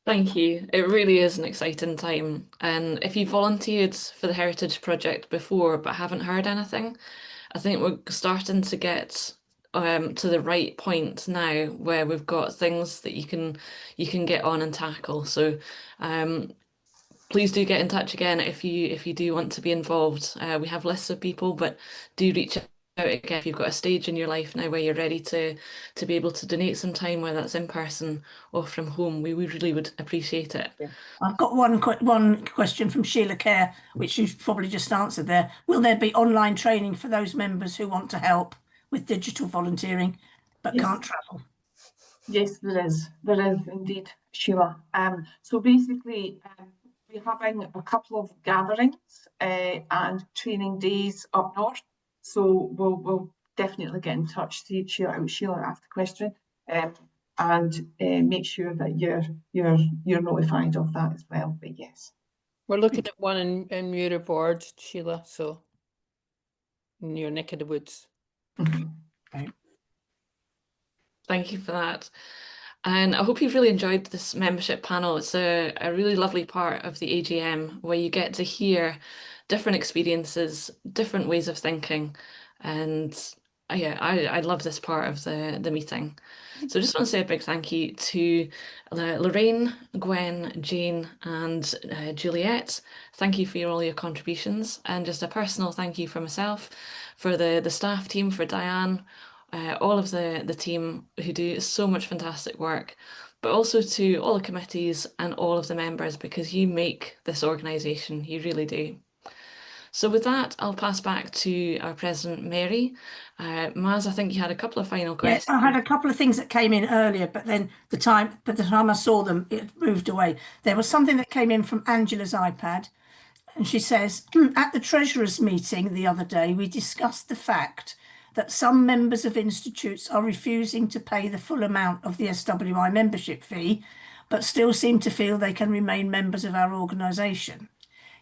Thank you. It really is an exciting time. And if you volunteered for the Heritage Project before but haven't heard anything, I think we're starting to get to the right point now where we've got things that you can get on and tackle. So please do get in touch again if you do want to be involved. We have lists of people, but do reach out again if you've got a stage in your life now where you're ready to be able to donate some time, whether that's in person or from home. We really would appreciate it. Yeah. I've got one question from Sheila Kerr, which you've probably just answered there. Will there be online training for those members who want to help with digital volunteering but can't travel? Yes, there is. There is indeed, Sheila. So basically, we're having a couple of gatherings and training days up north. So we'll definitely get in touch to Sheila after the question and make sure that you're notified of that as well. But yes, we're looking at one in Muir Board, Sheila. So in your neck of the woods. Right. Thank you for that. And I hope you've really enjoyed this membership panel. It's a really lovely part of the AGM where you get to hear different experiences, different ways of thinking. And yeah, I love this part of the meeting. So I just want to say a big thank you to Lorraine, Gwen, Jane and Juliet. Thank you for all your contributions, and just a personal thank you for myself, for the staff team, for Diane, all of the team who do so much fantastic work, but also to all the committees and all of the members, because you make this organisation, you really do. So with that, I'll pass back to our President, Mary. Maz, I think you had a couple of final questions. Yes, I had a couple of things that came in earlier, but then by the time I saw them, it moved away. There was something that came in from Angela's iPad, and she says, at the Treasurers' meeting the other day, we discussed the fact that some members of institutes are refusing to pay the full amount of the SWI membership fee, but still seem to feel they can remain members of our organisation.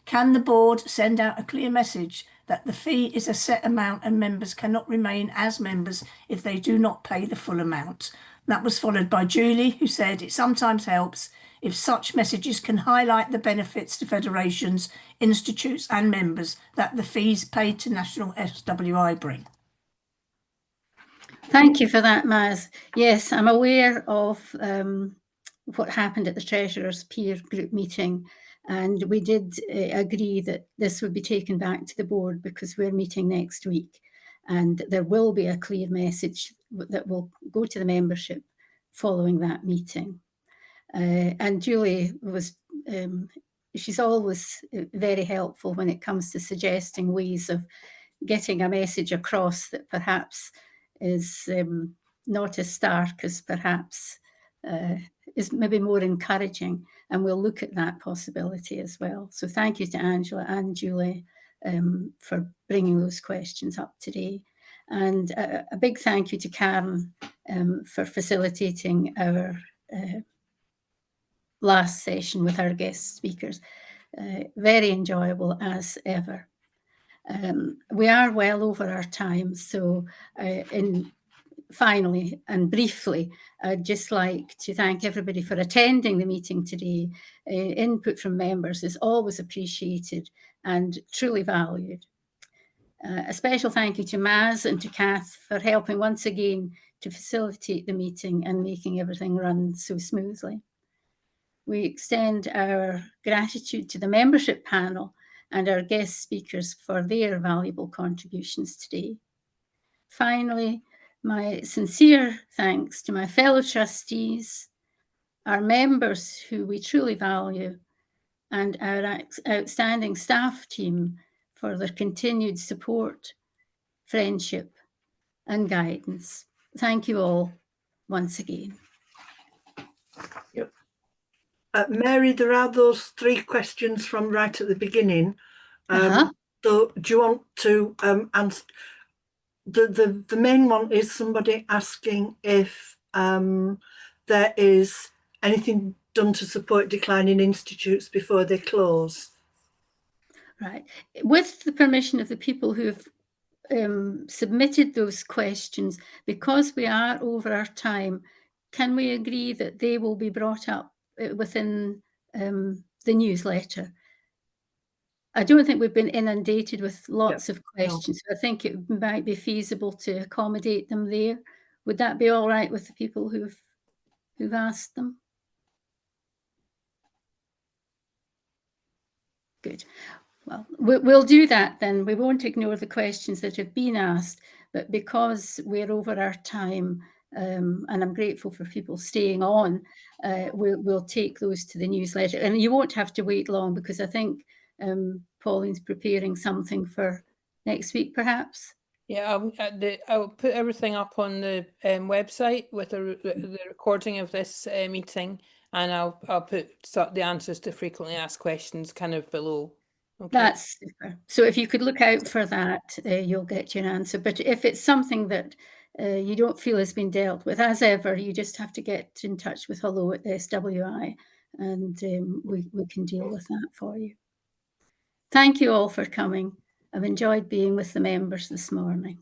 Can the board send out a clear message that the fee is a set amount and members cannot remain as members if they do not pay the full amount? That was followed by Julie, who said it sometimes helps if such messages can highlight the benefits to federations, institutes and members that the fees paid to National SWI bring. Thank you for that, Maz. Yes, I'm aware of what happened at the Treasurers' peer group meeting, and we did agree that this would be taken back to the board because we're meeting next week, and there will be a clear message that will go to the membership following that meeting. And Julie she's always very helpful when it comes to suggesting ways of getting a message across that perhaps is not as stark as perhaps is maybe more encouraging, and we'll look at that possibility as well. So thank you to Angela and Julie for bringing those questions up today. And a big thank you to Karen for facilitating our last session with our guest speakers. Very enjoyable as ever. We are well over our time, so finally and briefly, I'd just like to thank everybody for attending the meeting today. Input from members is always appreciated and truly valued. A special thank you to Maz and to Kath for helping once again to facilitate the meeting and making everything run so smoothly. We extend our gratitude to the membership panel and our guest speakers for their valuable contributions today. Finally, my sincere thanks to my fellow trustees, our members who we truly value, and our outstanding staff team for their continued support, friendship, and guidance. Thank you all once again. Yep. Mary, there are those 3 questions from right at the beginning. So do you want to answer? The main one is somebody asking if there is anything done to support declining institutes before they close. Right. With the permission of the people who have submitted those questions, because we are over our time, can we agree that they will be brought up within the newsletter? I don't think we've been inundated with lots of questions. So I think it might be feasible to accommodate them there. Would that be all right with the people who've asked them? Good. Well, we'll do that then. We won't ignore the questions that have been asked, but because we're over our time, and I'm grateful for people staying on, we'll take those to the newsletter. And you won't have to wait long, because I think Pauline's preparing something for next week, perhaps. Yeah, I'll put everything up on the website with the recording of this meeting, and I'll put the answers to frequently asked questions kind of below. Okay. That's super. So if you could look out for that, you'll get your answer. But if it's something that you don't feel has been dealt with, as ever, you just have to get in touch with hello at SWI, and we can deal with that for you. Thank you all for coming. I've enjoyed being with the members this morning.